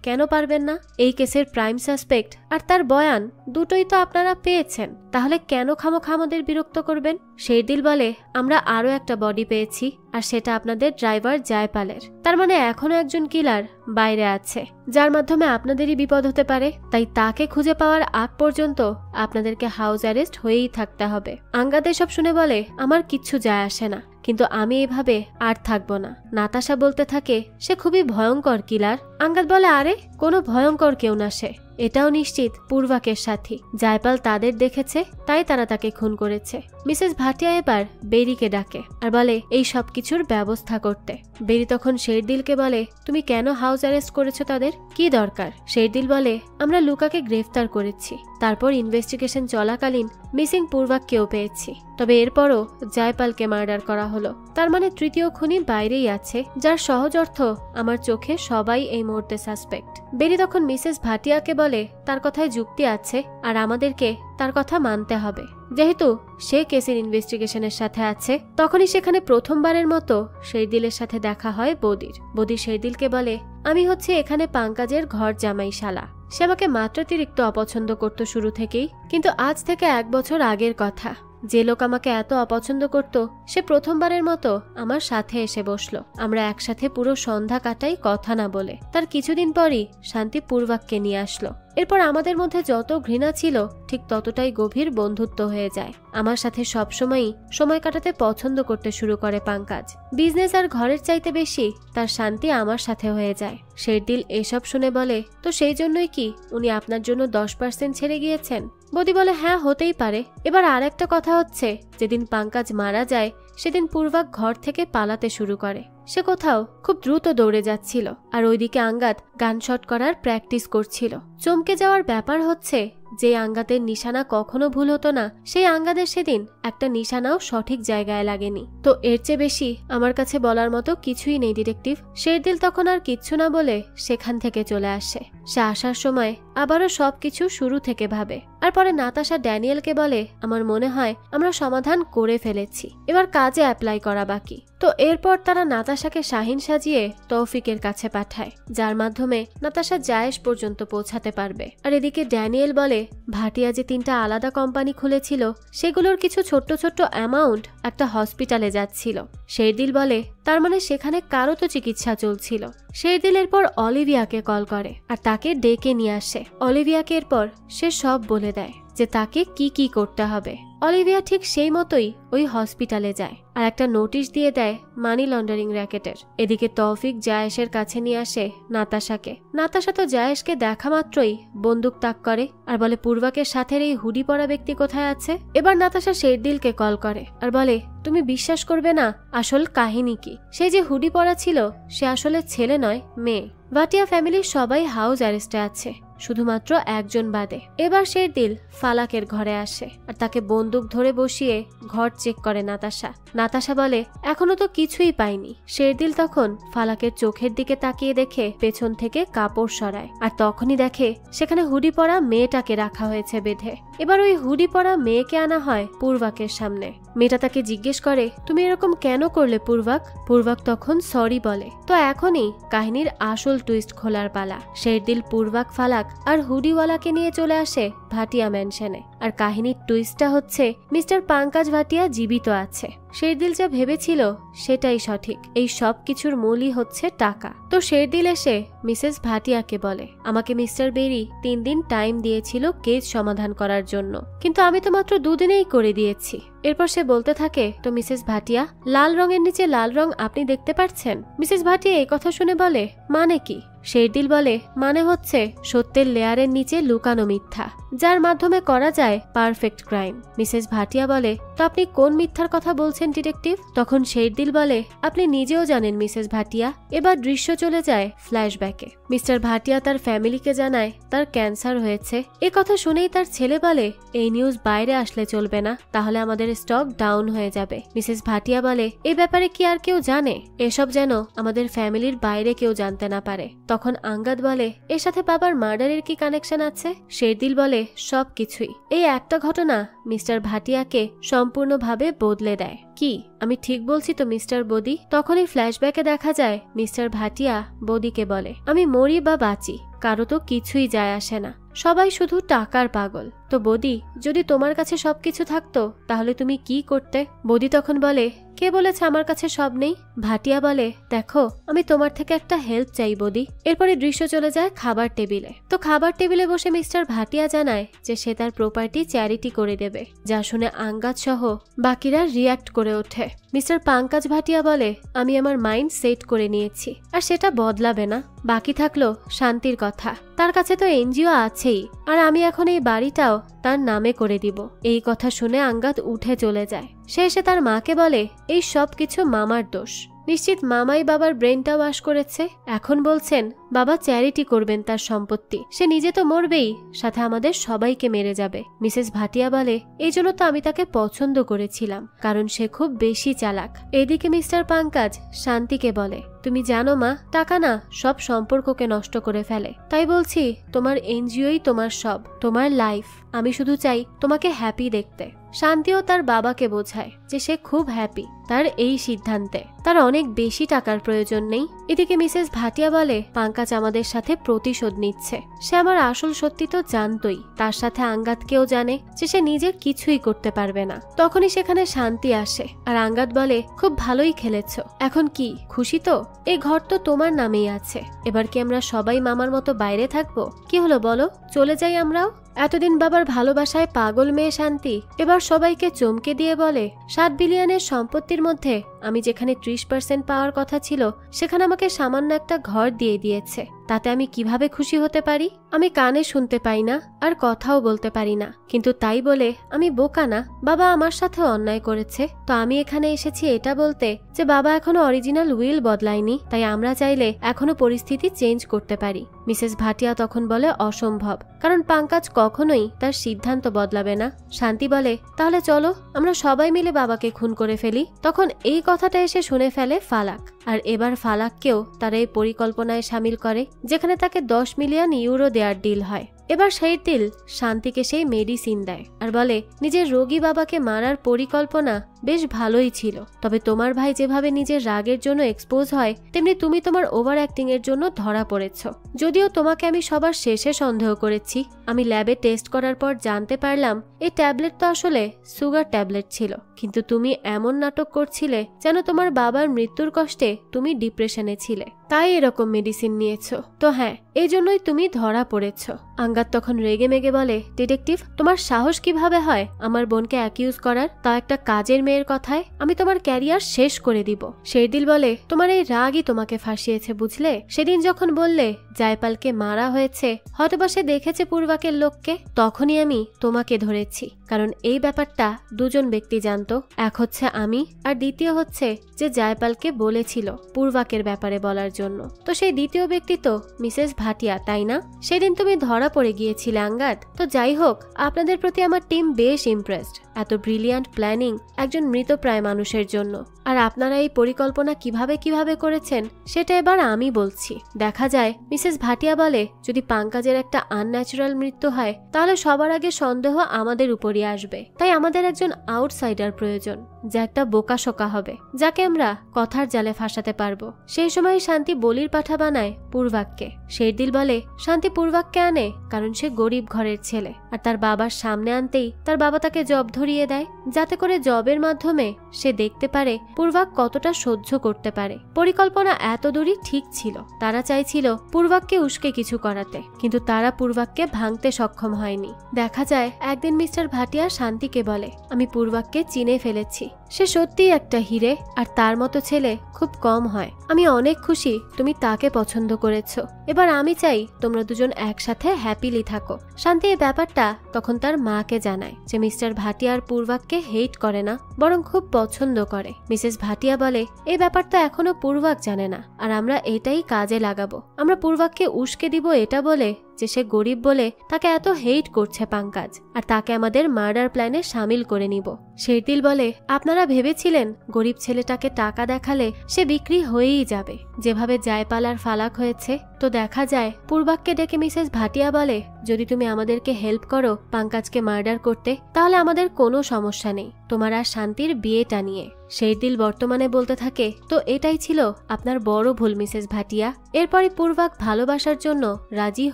কেন পারবেন না? এই কেসের প্রাইম সাসপেক্ট আর তার বয়ান দুটোই তো আপনারা পেয়েছেন, তাহলে কেন খামোখা আমাদের বিরক্ত করবেন? শেরদিল বলে, আমরা আরো একটা বডি পেয়েছি, আর সেটা আপনাদের ড্রাইভার জয়পালের। তার মানে এখনো একজন কিলার বাইরে আছে, যার মাধ্যমে আপনাদেরই বিপদ হতে পারে, তাই তাকে খুঁজে পাওয়ার আগ পর্যন্ত আপনাদেরকে হাউস অ্যারেস্ট হয়েই থাকতে হবে। আঙ্গাদ এসব শুনে বলে, আমার কিচ্ছু যায় আসে না, কিন্তু আমি এভাবে আর থাকবো না। নাতাশা বলতে থাকে, সে খুবই ভয়ঙ্কর কিলার। আঙ্গাদ বলে, আরে কোনো ভয়ঙ্কর কেউ না, সে এটাও নিশ্চিত পূর্বাকের সাথী। জয়পাল তাদের দেখেছে, তাই তারা তাকে খুন করেছে। মিসেস ভাটিয়া এবার বেরিকে ডাকে আর বলে এই সব কিছুর ব্যবস্থা করতে। বেরি তখন শেরদিলকে বলে, তুমি কেন হাউস অ্যারেস্ট করেছো তাদের? কি দরকার? শেরদিল বলে, আমরা লুকাকে গ্রেফতার করেছি, তারপর ইনভেস্টিগেশন চলাকালীন মিসিং পূর্বাককেও পেয়েছি, তবে এরপরও জয়পালকে মার্ডার করা হলো। তার মানে তৃতীয় খুনি বাইরেই আছে, যার সহজ অর্থ আমার চোখে সবাই এই মুহূর্তে সাসপেক্ট। বেরি তখন মিসেস ভাটিয়াকে বলে, তার কথায় যুক্তি আছে, আর আমাদেরকে তার কথা মানতে হবে, যেহেতু সে কেসের ইনভেস্টিগেশনের সাথে আছে। তখনই সেখানে প্রথমবারের মতো শেরদিলের সাথে দেখা হয় বদির। বদি শেরদিলকে বলে, আমি হচ্ছে এখানে পাঙ্কাজের ঘর জামাই শালা। সে আমাকে মাত্রাতিরিক্ত অপছন্দ করত শুরু থেকেই, কিন্তু আজ থেকে 1 বছর আগের কথা, যে লোক আমাকে এত অপছন্দ করত সে প্রথমবারের মতো আমার সাথে এসে বসলো। আমরা একসাথে পুরো সন্ধ্যা কাটাই কথা না বলে। তার কিছুদিন পরই শান্তি পূর্বাককে নিয়ে আসলো। এরপর আমাদের মধ্যে যত ঘৃণা ছিল ঠিক ততটাই গভীর বন্ধুত্ব হয়ে যায়। আমার সাথে সবসময়ই সময় কাটাতে পছন্দ করতে শুরু করে পাঙ্কাজ। বিজনেস আর ঘরের চাইতে বেশি তার শান্তি আমার সাথে হয়ে যায়। শেরদিল এসব শুনে বলে, তো সেই জন্যই কি উনি আপনার জন্য 10% ছেড়ে গিয়েছেন? বদি বলে, হ্যাঁ হতেই পারে। এবার আর একটা কথা হচ্ছে, যেদিন পাঙ্কাজ মারা যায় সেদিন পূর্বাক ঘর থেকে পালাতে শুরু করে। সে কোথাও খুব দ্রুত দৌড়ে যাচ্ছিল, আর ওইদিকে আঙ্গাদ গান শট করার প্র্যাকটিস করছিল। চমকে যাওয়ার ব্যাপার হচ্ছে, যে আঙ্গাদের নিশানা কখনো ভুল হতো না, সেই আঙ্গাদের সেদিন একটা নিশানাও সঠিক জায়গায় লাগেনি। তো এর চেয়ে বেশি আমার কাছে বলার মতো কিছুই নেই ডিটেকটিভ। শেরদিল তখন আর কিচ্ছু না বলে সেখান থেকে চলে আসে। সে আসার সময় আবারও সবকিছু শুরু থেকে ভাবে, আর পরে নাতাশা ড্যানিয়েলকে বলে, আমার মনে হয় আমরা সমাধান করে ফেলেছি, এবার কাজে অ্যাপ্লাই করা বাকি। তো এরপর তারা নাতাশাকে শাহিন সাজিয়ে তৌফিকের কাছে পাঠায়, যার মাধ্যমে নাতাশা জায়েশ পর্যন্ত পৌঁছাতে পারবে। আর এদিকে ড্যানিয়েল বলে, ভাটিয়া যে 3টা আলাদা কোম্পানি খুলেছিল সেগুলোর কিছু ছোট্ট ছোট্ট অ্যামাউন্ট একটা হসপিটালে যাচ্ছিল। শেরদিল বলে, তার মানে সেখানে কারো তো চিকিৎসা চলছিল। শেরদিল এরপর অলিভিয়াকে কল করে আর তাকে ডেকে নিয়ে আসে। অলিভিয়াকে এরপর সে সব বলে দেয়। যে তাকে কি কি করতে হবে। অলিভিয়া ঠিক সেই মতোই ওই হসপিটালে যায় আর একটা নোটিশ দিয়ে দেয় মানি লন্ডারিং র্যাকেটের। এদিকে তৌফিক জায়েশের কাছে নিয়ে আসে নাতাশাকে। নাতাশা তো জায়েশকে দেখা মাত্রই বন্দুক তাক করে আর বলে পূর্বাকের সাথে এই হুডি পরা ব্যক্তি কোথায় আছে। এবার নাতাশা শেরদিলকে কল করে আর বলে তুমি বিশ্বাস করবে না আসল কাহিনী কি। সে যে হুডি পরা ছিল সে আসলে ছেলে নয়, মেয়ে। ভাটিয়া ফ্যামিলির সবাই হাউস অ্যারেস্টে আছে, শুধুমাত্র একজন বাদে। এবার শেরদিল ফালাকের ঘরে আসে আর তাকে বন্দুক ধরে বসিয়ে ঘর চেক করে নাতাশা। নাতাশা বলে এখনো তো কিছুই পাইনি। শেরদিল তখন ফালাকের চোখের দিকে তাকিয়ে দেখে পেছন থেকে কাপড় সরায় আর তখনই দেখে সেখানে হুডি পরা মেয়েটাকে রাখা হয়েছে বেঁধে। এবার ওই হুডি পরা মেয়েকে আনা হয় পূর্বাকের সামনে। মেয়েটা তাকে জিজ্ঞেস করে তুমি এরকম কেন করলে পূর্বাক? পূর্বাক তখন সরি বলে। তো এখনই কাহিনীর আসল টুইস্ট খোলার পালা। শেরদিল, পূর্বাক, ফালাক আর হুডিওয়ালাকে নিয়ে চলে আসে ভাটিয়া ম্যানশনে। আর কাহিনীর টুইস্টটা হচ্ছে মিস্টার পাঙ্কাজ ভাটিয়া জীবিত আছে। শেরদিল যা ভেবেছিল সেটাই সঠিক। এই সব কিছুর মূলই হচ্ছে টাকা। তো শেরদিল এসে মিসেস ভাটিয়াকে বলে আমাকে মিস্টার বেরি 3 দিন টাইম দিয়েছিল কেস সমাধান করার জন্য, কিন্তু আমি তো মাত্র 2 দিনেই করে দিয়েছি। এরপর সে বলতে থাকে তো মিসেস ভাটিয়া, লাল রঙের নিচে লাল রং আপনি দেখতে পাচ্ছেন? মিসেস ভাটিয়া এই কথা শুনে বলে মানে কি? শেরদিল বলে মানে হচ্ছে সত্যের লেয়ারের নিচে লুকানো মিথ্যা, যার মাধ্যমে করা যায় পারফেক্ট ক্রাইম। মিসেস ভাটিয়া বলে তো আপনি কোন মিথ্যার কথা বলছেন ডিটেকটিভ? তখন শেরদিল বলে আপনি নিজেও জানেন মিসেস ভাটিয়া। এবার দৃশ্য চলে যায় ফ্ল্যাশব্যাকে। মিস্টার ভাটিয়া তার ফ্যামিলিকে জানায় তার ক্যান্সার হয়েছে। এ কথা শুনেই তার ছেলে বলে এই নিউজ বাইরে আসলে চলবে না, তাহলে আমাদের স্টক ডাউন হয়ে যাবে। মিসেস ভাটিয়া বলে এই ব্যাপারে কি আর কেউ জানে? এসব যেন আমাদের ফ্যামিলির বাইরে কেউ জানতে না পারে। তখন আঙ্গাদ বলে এর সাথে বাবার মার্ডারের কি কানেকশন আছে? শেরদিল বলে সবকিছুই। এই একটা ঘটনা মিস্টার ভাটিয়াকে সম্পূর্ণভাবে বদলে দেয়। কি আমি ঠিক বলছি তো মিস্টার বদি? তখনই ফ্ল্যাশব্যাকে দেখা যায় মিস্টার ভাটিয়া বদিকে বলে আমি মরি বা বাঁচি কারো তো কিছুই যায় আসে না, সবাই শুধু টাকার পাগল। তো বদি যদি তোমার কাছে সবকিছু থাকতো তাহলে তুমি কি করতে? বদি তখন বলে কে বলেছে আমার কাছে সব নেই? ভাটিয়া বলে দেখো আমি তোমার থেকে একটা হেল্প চাই বদি। এরপরে দৃশ্য চলে যায় খাবার টেবিলে। তো খাবার টেবিলে বসে মিস্টার ভাটিয়া জানায় যে সে তার প্রপার্টি চ্যারিটি করে দেবে, যা শুনে আঙ্গাদ সহ বাকিরা রিয়াক্ট করে ওঠে। মিস্টার পাঙ্কাজ ভাটিয়া বলে আমি আমার মাইন্ড সেট করে নিয়েছি আর সেটা বদলাবে না। বাকি থাকলো শান্তির কথা। তার কাছে তো এনজিও আছেই আর আমি এখন এই বাড়িটাও তার নামে করে দিব। এই কথা শুনে আঙ্গাদ উঠে চলে যায়। সে এসে তার মাকে বলে এই সব কিছু মামার দোষ। নিশ্চিত মামাই বাবার ব্রেনটা ওয়াশ করেছে। এখন বলছেন বাবা চ্যারিটি করবেন তার সম্পত্তি। সে নিজে তো মরবেই, সাথে আমাদের সবাইকে মেরে যাবে। মিসেস ভাটিয়া বলে এই জন্য তো আমি তাকে পছন্দ করেছিলাম, কারণ সে খুব বেশি চালাক। এদিকে মিস্টার পাঙ্কাজ শান্তিকে বলে তুমি জানো মা, টাকা না সব সম্পর্ককে নষ্ট করে ফেলে। তাই বলছি তোমার এনজিওই তোমার সব, তোমার লাইফ। আমি শুধু চাই তোমাকে হ্যাপি দেখতে। শান্তিও তার বাবাকে বোঝায় যে সে খুব হ্যাপি তার এই সিদ্ধান্তে। তার অনেক বেশি টাকার প্রয়োজন নেই। এদিকে মিসেস ভাটিয়া বলে পাঙ্কাজ আমাদের সাথে প্রতিশোধ নিচ্ছে। সে আমার আসল সত্যি তো জানতই, তার সাথে আঙ্গাদকেও জানে যে সে নিজে কিছুই করতে পারবে না। তখনই সেখানে শান্তি আসে আর আঙ্গাদ বলে খুব ভালোই খেলেছ, এখন কি খুশি তো? এই ঘর তো তোমার নামেই আছে। এবার কি আমরা সবাই মামার মতো বাইরে থাকবো? কি হলো বলো, চলে যাই আমরাও? এতদিন বাবার ভালোবাসায় পাগল মেয়ে শান্তি এবার সবাইকে চমকে দিয়ে বলে 7 বিলিয়নের সম্পত্তির মধ্যে আমি যেখানে 30% পাওয়ার কথা ছিল সেখানে আমাকে সামান্য একটা ঘর দিয়ে দিয়েছে। তাতে আমি কিভাবে খুশি হতে পারি? আমি কানে শুনতে পাই না আর কথাও বলতে পারি না, কিন্তু তাই বলে আমি বোকা না। বাবা আমার সাথে অন্যায় করেছে, তো আমি এখানে এসেছি এটা বলতে যে বাবা এখনো অরিজিনাল উইল বদলায়নি, তাই আমরা চাইলে এখনো পরিস্থিতি চেঞ্জ করতে পারি। মিসেস ভাটিয়া তখন বলে অসম্ভব, কারণ পাঙ্কাজ কখনোই তার সিদ্ধান্ত বদলাবে না। শান্তি বলে তাহলে চলো আমরা সবাই মিলে বাবাকে খুন করে ফেলি। তখন এই কথাটা এসে শুনে ফেলে ফালাক, আর এবার ফালাককেও তারা এই পরিকল্পনায় সামিল করে যেখানে তাকে 10 মিলিয়ন ইউরো দেওয়ার ডিল হয়। এবার শেরদিল শান্তিকে সেই মেডিসিন দেয় আর বলে নিজের রোগী বাবাকে মারার পরিকল্পনা বেশ ভালোই ছিল, তবে তোমার ভাই যেভাবে নিজের রাগের জন্য এক্সপোজ হয় তেমনি তুমি তোমার ওভার অ্যাক্টিং এর জন্য ধরা পড়েছ। যদিও তোমাকে আমি সবার শেষে সন্দেহ করেছি, আমি ল্যাবে টেস্ট করার পর জানতে পারলাম এই ট্যাবলেট তো আসলে সুগার ট্যাবলেট ছিল, কিন্তু তুমি এমন নাটক করছিলে যেন তোমার বাবার মৃত্যুর কষ্টে তুমি ডিপ্রেশনে ছিলে, তাই এরকম মেডিসিন নিয়েছো। তো হ্যাঁ, এই জন্যই তুমি ধরা পড়েছ। আঙ্গাত তখন রেগে মেগে বলে, ডিটেকটিভ, তোমার সাহস কিভাবে হয় আমার বোনকে অ্যাকিউজ করার, তা একটা কাজের মেয়ের কথায়? আমি তোমার ক্যারিয়ার শেষ করে দিব। শেরদিল বলে, তোমার এই রাগই তোমাকে ফাঁসিয়েছে, বুঝলে? সেদিন যখন বললে জায়পালকে মারা হয়েছে, হয়তোবা সে দেখেছে পূর্বাকের লোককে, তখনই আমি তোমাকে ধরেছি, কারণ এই ব্যাপারটা দুজন ব্যক্তি জানতো। এক হচ্ছে আমি, আর দ্বিতীয় হচ্ছে যে জায়পালকে বলেছিল পূর্বাকের ব্যাপারে বলার জন্য। তো সেই দ্বিতীয় ব্যক্তি তো মিসেস ভাটিয়া, তাই না? সেদিন তুমি ধরা পড়ে গিয়েছিলে আঙ্গাত। তো যাই হোক, আপনাদের প্রতি আমার টিম বেশ ইমপ্রেসড। এত ব্রিলিয়ান্ট প্ল্যানিং একজন মৃতপ্রায় মানুষের জন্য। আর আপনারা এই পরিকল্পনা কিভাবে করেছেন সেটা এবার আমি বলছি। দেখা যায় মিসেস ভাটিয়া বলে, যদি পাঙ্কাজের একটা আনন্যাচারাল মৃত্যু হয় তাহলে সবার আগে সন্দেহ আমাদের উপরই আসবে, তাই আমাদের একজন আউটসাইডার প্রয়োজন, যে একটা বোকাশোকা হবে, যাকে আমরা কথার জালে ফাঁসাতে পারবো। সেই সময় শান্তি বলির পাঠা বানায় পূর্বাককে। শেরদিল বলে, শান্তি পূর্বাককে আনে কারণ সে গরিব ঘরের ছেলে, আর তার বাবার সামনে আনতেই তার বাবা তাকে জব ধরিয়ে দেয়, যাতে করে জবের মাধ্যমে সে দেখতে পারে পূর্বাক কতটা সহ্য করতে পারে। পরিকল্পনা এত দূরই ঠিক ছিল। তারা চাইছিল পূর্বাককে উস্কে কিছু করাতে, কিন্তু তারা পূর্বাককে ভাঙতে সক্ষম হয়নি। দেখা যায় একদিন মিস্টার ভাটিয়া শান্তিকে বলে, আমি পূর্বাককে চিনে ফেলেছি, সে সত্যিই একটা হিরে, আর তার মতো ছেলে খুব কম হয়। আমি অনেক খুশি তুমি তাকে পছন্দ করেছো। এবার আমি চাই তোমরা দুজন একসাথে হ্যাপিলি থাকো। শান্তি এই ব্যাপারটা তখন তার মাকে জানায় যে মিস্টার ভাটিয়া আর পূর্বাককে হেট করে না, বরং খুব পছন্দ করে। মিসেস ভাটিয়া বলে, এই ব্যাপার তো এখনো পূর্বাক জানে না, আর আমরা এটাই কাজে লাগাবো। আমরা পূর্বাককে উস্কে দিব এটা বলে যে সে গরিব বলে তাকে এত হেট করছে পাঙ্কাজ, আর তাকে আমাদের মার্ডার প্ল্যানে সামিল করে নিব। শেরদিল বলে, আপনারা ভেবেছিলেন গরিব ছেলেটাকে টাকা দেখালে সে বিক্রি হয়েই যাবে, যেভাবে জায়পাল আর ফালাক হয়েছে। তো দেখা যায় পূর্বাককে ডেকে মিসেস ভাটিয়া বলে, যদি তুমি আমাদেরকে হেল্প করো পাঙ্কাজকে মার্ডার করতে, তাহলে আমাদের কোনো সমস্যা নেই তোমার আর শান্তির বিয়েটা নিয়ে। শেরদিল বর্তমানে বলতে থাকে, তো এটাই ছিল আপনার বড় ভুল মিসেস ভাটিয়া। এরপরে পূর্বাক ভালোবাসার জন্য রাজি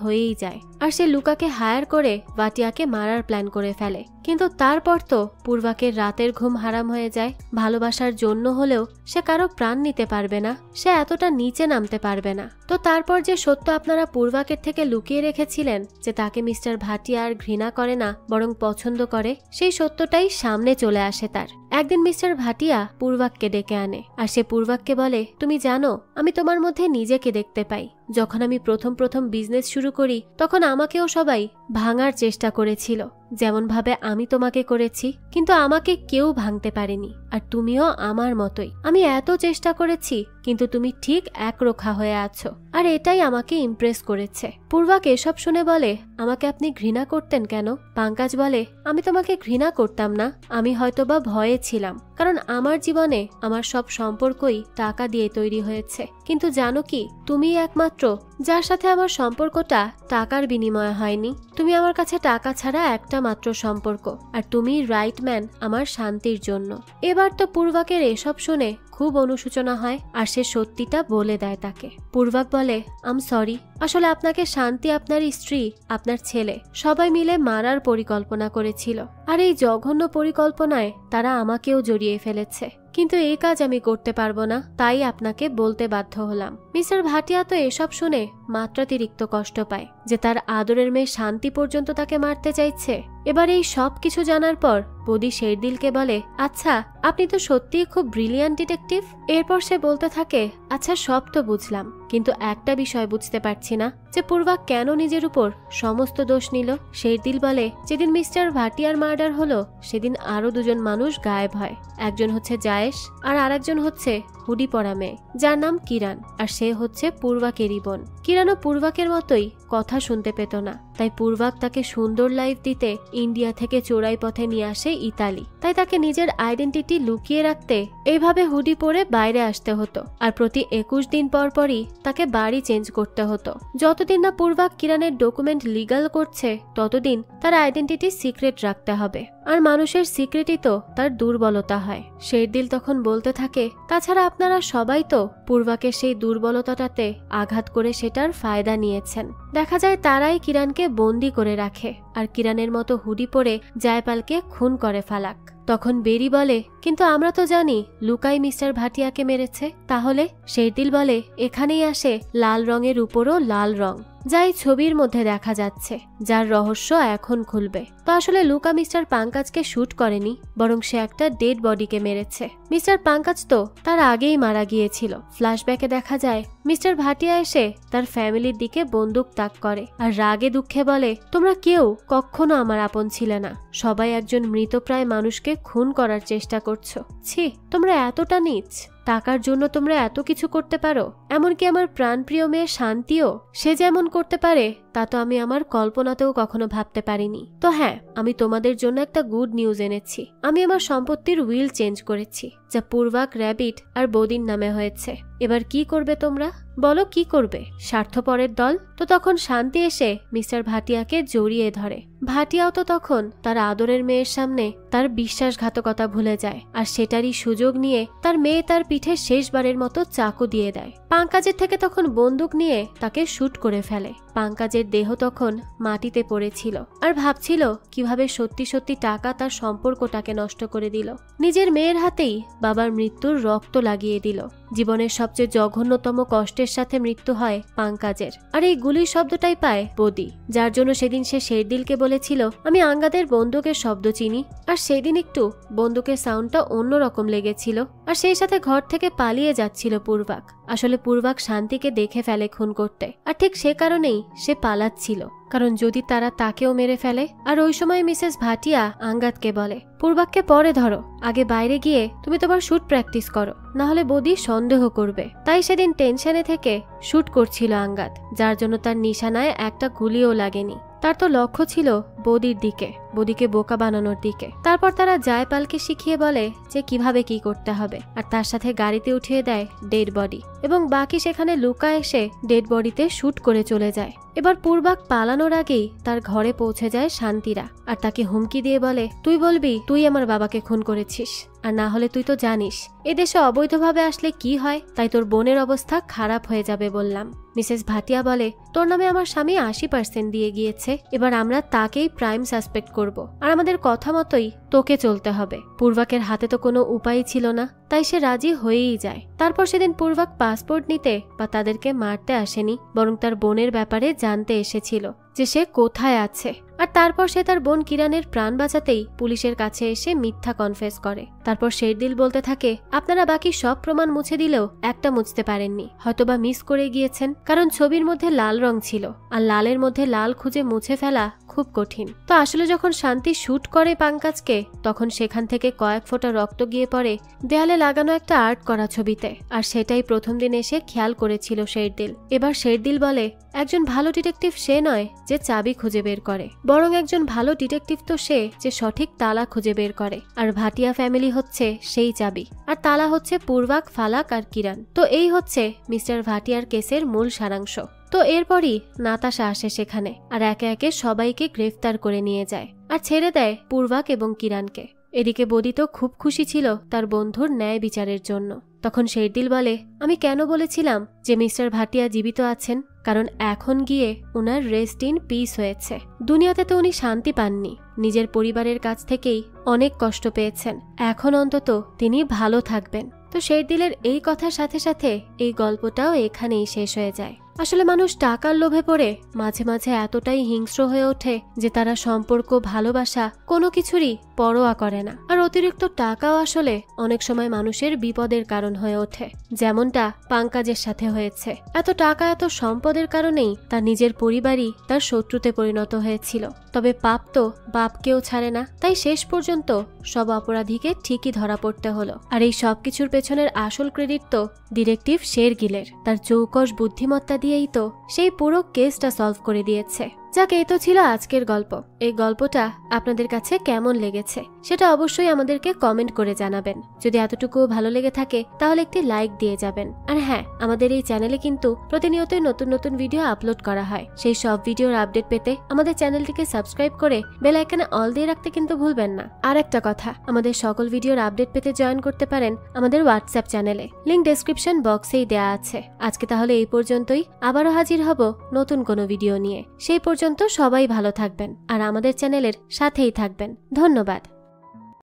হয়েই যায়, আর সে লুকাকে হায়ার করে ভাটিয়াকে মারার প্ল্যান করে ফেলে। কিন্তু তারপর তো পূর্বাকের রাতের ঘুম হারাম হয়ে যায়। ভালোবাসার জন্য হলেও সে কারো প্রাণ নিতে পারবে না, সে এতটা নিচে নামতে পারবে না। তো তারপর যে সত্য আপনারা পূর্বাকের থেকে লুকিয়ে রেখেছিলেন, যে তাকে মিস্টার ভাটিয়া আর ঘৃণা করে না বরং পছন্দ করে, সেই সত্যটাই সামনে চলে আসে তার। একদিন মিস্টার ভাটিয়া পূর্বাককে ডেকে আনে, আর সে পূর্বাককে বলে, তুমি জানো আমি তোমার মধ্যে নিজেকে দেখতে পাই। যখন আমি প্রথম বিজনেস শুরু করি তখন আমাকেও সবাই ভাঙার চেষ্টা করেছিল, যেমন ভাবে আমি তোমাকে করেছি, কিন্তু আমাকে কেউ ভাঙতে পারেনি। আর তুমিও আমার মতোই, আমি এত চেষ্টা করেছি কিন্তু তুমি ঠিক একরোখা হয়ে আছো, আর এটাই আমাকে ইমপ্রেস করেছে। পূর্বাক এসব শুনে বলে, আমাকে আপনি ঘৃণা করতেন কেন? পাঙ্কাজ বলে, আমি তোমাকে ঘৃণা করতাম না, আমি হয়তোবা ভয়ে ছিলাম, কারণ আমার জীবনে আমার সব সম্পর্কই টাকা দিয়ে তৈরি হয়েছে। কিন্তু জানো কি, তুমি একমাত্র যার সাথে আমার সম্পর্কটা টাকার বিনিময়ে হয়নি। তুমি আমার কাছে টাকা ছাড়া একটা মাত্র সম্পর্ক, আর তুমি রাইট ম্যান আমার শান্তির জন্য। এবার তো পূর্বাকের এসব শুনে খুব অনুশোচনা হয়, আর সে সত্যিটা বলে দেয় তাকে। পূর্বাক বলে, আম সরি, আসলে আপনাকে শান্তি, আপনার স্ত্রী, আপনার ছেলে সবাই মিলে মারার পরিকল্পনা করেছিল, আর এই জঘন্য পরিকল্পনায় তারা আমাকেও জড়িয়ে ফেলেছে, কিন্তু এই কাজ আমি করতে পারবো না, তাই আপনাকে বলতে বাধ্য হলাম। মিস্টার ভাটিয়া তো এসব শুনে মাত্রাতিরিক্ত কষ্ট পায়, যে তার আদরের মেয়ে শান্তি পর্যন্ত তাকে মারতে চাইছে। এবার এই সব কিছু জানার পর বদি শেরদিলকে বলে, আচ্ছা আপনি তো সত্যিই খুব ব্রিলিয়ান্ট ডিটেকটিভ। এরপর সে বলতে থাকে, আচ্ছা সব তো বুঝলাম, কিন্তু একটা বিষয় বুঝতে পারছি না, যে পূর্বাক কেন নিজের উপর সমস্ত দোষ নিল। শেরদিল বলে, যেদিন মিস্টার ভাটিয়ার মার্ডার হলো সেদিন আরো দুজন মানুষ গায়েব হয়। একজন হচ্ছে জায়েশ, আর আরেকজন হচ্ছে হুডি পরা মেয়ে যার নাম কিরণ, আর সে হচ্ছে পূর্বাকেরই বোন। কিরণও পূর্বাকের মতোই কথা শুনতে পেত না, তাই পূর্বাক তাকে সুন্দর লাইফ দিতে ইন্ডিয়া থেকে চোরাই পথে নিয়ে আসে ইতালি। তাই তাকে নিজের আইডেন্টিটি লুকিয়ে রাখতে এইভাবে হুডি পরে বাইরে আসতে হতো, আর প্রতি 21 দিন পর পরই তাকে বাড়ি চেঞ্জ করতে হতো। যতদিন না পূর্বাক কিরণের ডকুমেন্ট লিগাল করছে ততদিন তার আইডেন্টিটি সিক্রেট রাখতে হবে। আর মানুষের সিক্রেটই তো তার দুর্বলতা হয়। শেরদিল তখন বলতে থাকে, তাছাড়া আপনারা সবাই তো পূর্বাকে সেই দুর্বলতাটাতে আঘাত করে সেটার ফায়দা নিয়েছেন। দেখা যায় তারাই কিরণকে বন্দি করে রাখে আর কিরণের মতো হুডি পরে জয়পালকে খুন করে ফালাক। তখন বেরি বলে, কিন্তু আমরা তো জানি লুকাই মিস্টার ভাটিয়াকে মেরেছে। তাহলে শেরদিল বলে, এখানেই আসে লাল রঙের উপরও লাল রং, যাই ছবির মধ্যে দেখা যাচ্ছে, যার রহস্য এখন খুলবে। তো আসলে লুকা মিস্টার পাঙ্কাজকে শুট করেনি, বরং সে একটা ডেড বডিকে মেরেছে। মিস্টার পাঙ্কাজ তো তার আগেই মারা গিয়েছিল। ফ্ল্যাশব্যাকে দেখা যায় মিস্টার ভাটিয়া এসে তার ফ্যামিলির দিকে বন্দুক তাক করে আর রাগে দুঃখে বলে, তোমরা কেউ কখনো আমার আপন ছিলে না, সবাই একজন মৃতপ্রায় মানুষকে খুন করার চেষ্টা করছো। ছি, তোমরা এতটা নীচ, টাকার জন্য তোমরা এত কিছু করতে পারো। এমনকি আমার প্রাণপ্রিয় মেয়ে শান্তিও সে যেমন করতে পারে তা তো আমি আমার কল্পনাতেও কখনো ভাবতে পারিনি। তো হ্যাঁ, আমি তোমাদের জন্য একটা গুড নিউজ এনেছি। আমি আমার সম্পত্তির উইল চেঞ্জ করেছি, যা পূর্বাক, র্যাবিট আর বদির নামে হয়েছে। এবার কি করবে তোমরা বলো, কি করবে স্বার্থপরের দল? তো তখন শান্তি এসে মিস্টার ভাটিয়াকে জড়িয়ে ধরে। ভাটিয়াও তো তখন তার আদরের মেয়ের সামনে তার বিশ্বাসঘাতকতা ভুলে যায় আর সেটারই সুযোগ নিয়ে তার মেয়ে তার পিঠে শেষবারের মতো চাকু দিয়ে দেয়। পাঙ্কাজের থেকে তখন বন্দুক নিয়ে তাকে শুট করে ফেলে। পাঙ্কাজের দেহ তখন মাটিতে পড়েছিল আর ভাবছিল কিভাবে সত্যি সত্যি টাকা তার সম্পর্কটাকে নষ্ট করে দিল। নিজের মেয়ের হাতেই বাবার মৃত্যুর রক্ত লাগিয়ে দিল। জীবনের সবচেয়ে জঘন্যতম কষ্টের সাথে মৃত্যু হয় পাঙ্কাজের। আর এই গুলির শব্দটাই পায় বদি, যার জন্য সেদিন সে শেরদিলকে বলেছিল, আমি আঙ্গাদের বন্দুকের শব্দ চিনি। আর সেদিন একটু বন্দুকের সাউন্ডটা অন্যরকম লেগেছিল। আর সেই সাথে ঘর থেকে পালিয়ে যাচ্ছিল পূর্বাক। আসলে পূর্বাক শান্তিকে দেখে ফেলে খুন করতে, আর ঠিক সে কারণেই সে পালাচ্ছিল, কারণ যদি তারা তাকেও মেরে ফেলে। আর ওই সময় মিসেস ভাটিয়া আঙ্গাদকে বলে, পূর্বাককে পরে ধরো, আগে বাইরে গিয়ে তুমি তোমার শুট প্র্যাকটিস করো, না হলে বদি সন্দেহ করবে। তাই সেদিন টেনশনে থেকে শুট করছিল আঙ্গাদ, যার জন্য তার নিশানায় একটা গুলিও লাগেনি। তার তো লক্ষ্য ছিল বদির দিকে, বদিকে বোকা বানানোর দিকে। তারপর তারা জয়পালকে শিখিয়ে বলে যে কিভাবে কি করতে হবে, আর তার সাথে গাড়িতে উঠিয়ে দেয় ডেড বডি, এবং বাকি সেখানে লুকা এসে ডেড বডিতে শুট করে চলে যায়। এবার পূর্বাক পালানোর আগেই তার ঘরে পৌঁছে যায় শান্তিরা, আর তাকে হুমকি দিয়ে বলে, তুই বলবি তুই আমার বাবাকে খুন করেছিস, আর না হলে তুই তো জানিস এদেশে অবৈধভাবে আসলে কি হয়, তাই তোর বোনের অবস্থা খারাপ হয়ে যাবে বললাম। মিসেস ভাটিয়া বলে, তোর নামে আমার স্বামী 80% দিয়ে গিয়েছে, এবার আমরা তাকেই প্রাইম সাসপেক্ট করব, আর আমাদের কথা মতোই তোকে চলতে হবে। পূর্বাকের হাতে তো কোনো উপায় ছিল না, তাই সে রাজি হয়েই যায়। তারপর সেদিন পূর্বাক পাসপোর্ট নিতে বা তাদেরকে মারতে আসেনি, বরং তার বোনের ব্যাপারে জানতে এসেছিল যে সে কোথায় আছে। আর তারপর সে তার বোন কিরণের প্রাণ বাঁচাতেই পুলিশের কাছে এসে মিথ্যা কনফেস করে। তারপর শেরদিল বলতে থাকে, আপনারা বাকি সব প্রমাণ মুছে দিলেও একটা মুছতে পারেননি, হয়তোবা মিস করে গিয়েছেন, কারণ ছবির মধ্যে লাল রং ছিল, আর লালের মধ্যে লাল খুঁজে মুছে ফেলা খুব কঠিন। তো আসলে যখন শান্তি শুট করে পাঙ্কাজকে, তখন সেখান থেকে কয়েক ফোঁটা রক্ত গিয়ে পড়ে দেয়ালে লাগানো একটা আর্ট করা ছবিতে, আর সেটাই প্রথম দিন এসে খেয়াল করেছিল শেরদিল। এবার শেরদিল বলে, একজন ভালো ডিটেকটিভ সে নয় যে চাবি খুঁজে বের করে, বরং একজন ভালো ডিটেকটিভ তো সে যে সঠিক তালা খুঁজে বের করে, আর ভাটিয়া ফ্যামিলি হচ্ছে সেই চাবি, আর তালা হচ্ছে পূর্বাক, ফালাক আর কিরণ। তো এই হচ্ছে মিস্টার ভাটিয়ার কেসের মূল সারাংশ। তো এরপরই নাতাশা আসে সেখানে, আর একে একে সবাইকে গ্রেফতার করে নিয়ে যায় আর ছেড়ে দেয় পূর্বাক এবং কিরণকে। এদিকে বদি তো খুব খুশি ছিল তার বন্ধুর ন্যায় বিচারের জন্য। তখন শেরদিল বলে, আমি কেন বলেছিলাম যে মিস্টার ভাটিয়া জীবিত আছেন, কারণ এখন গিয়ে উনার রেস্ট ইন পিস হয়েছে। দুনিয়াতে তো উনি শান্তি পাননি, নিজের পরিবারের কাছ থেকেই অনেক কষ্ট পেয়েছেন, এখন অন্তত তিনি ভালো থাকবেন। তো শেরদিলের এই কথার সাথে সাথে এই গল্পটাও এখানেই শেষ হয়ে যায়। আসলে মানুষ টাকার লোভে পড়ে মাঝে মাঝে এতটাই হিংস্র হয়ে ওঠে যে তারা সম্পর্ক, ভালোবাসা কোনো কিছুরই পরোয়া করে না। আর অতিরিক্ত টাকাও আসলে অনেক সময় মানুষের বিপদের কারণ হয়ে ওঠে, যেমনটা পাঙ্কাজের সাথে হয়েছে। এত টাকা, এত সম্পদের কারণেই তার নিজের পরিবারই তার শত্রুতে পরিণত হয়েছিল। তবে পাপ তো বাপকেও ছাড়ে না, তাই শেষ পর্যন্ত সব অপরাধীকে ঠিকই ধরা পড়তে হলো। আর এই সবকিছুর পেছনের আসল ক্রেডিট তো ডিটেকটিভ শেরগিলের। তার চৌকস বুদ্ধিমত্তা দিয়েই তো সেই পুরো কেসটা সলভ করে দিয়েছে। যাক, এই তো ছিল আজকের গল্প। এই গল্পটা আপনাদের কাছে কেমন লেগেছে সেটা অবশ্যই আমাদেরকে কমেন্ট করে জানাবেন। যদি এতটুকু ভালো লেগে থাকে তাহলে একটি লাইক দিয়ে যাবেন। আর হ্যাঁ, আমাদের এই চ্যানেলে কিন্তু প্রতিনিয়তই নতুন নতুন ভিডিও আপলোড করা হয়। সেই সব ভিডিওর আপডেট পেতে আমাদের চ্যানেলটিকে সাবস্ক্রাইব করে বেল আইকনে অল দিয়ে রাখতে কিন্তু ভুলবেন না। আর একটা কথা, আমাদের সকল ভিডিওর আপডেট পেতে জয়েন করতে পারেন আমাদের হোয়াটসঅ্যাপ চ্যানেলে, লিংক ডেসক্রিপশন বক্সেই দেয়া আছে। আজকে তাহলে এই পর্যন্তই, আবারও হাজির হব নতুন কোনো ভিডিও নিয়ে। সেই পর্যন্ত সবাই ভালো থাকবেন আর আমাদের চ্যানেলের সাথেই থাকবেন। ধন্যবাদ।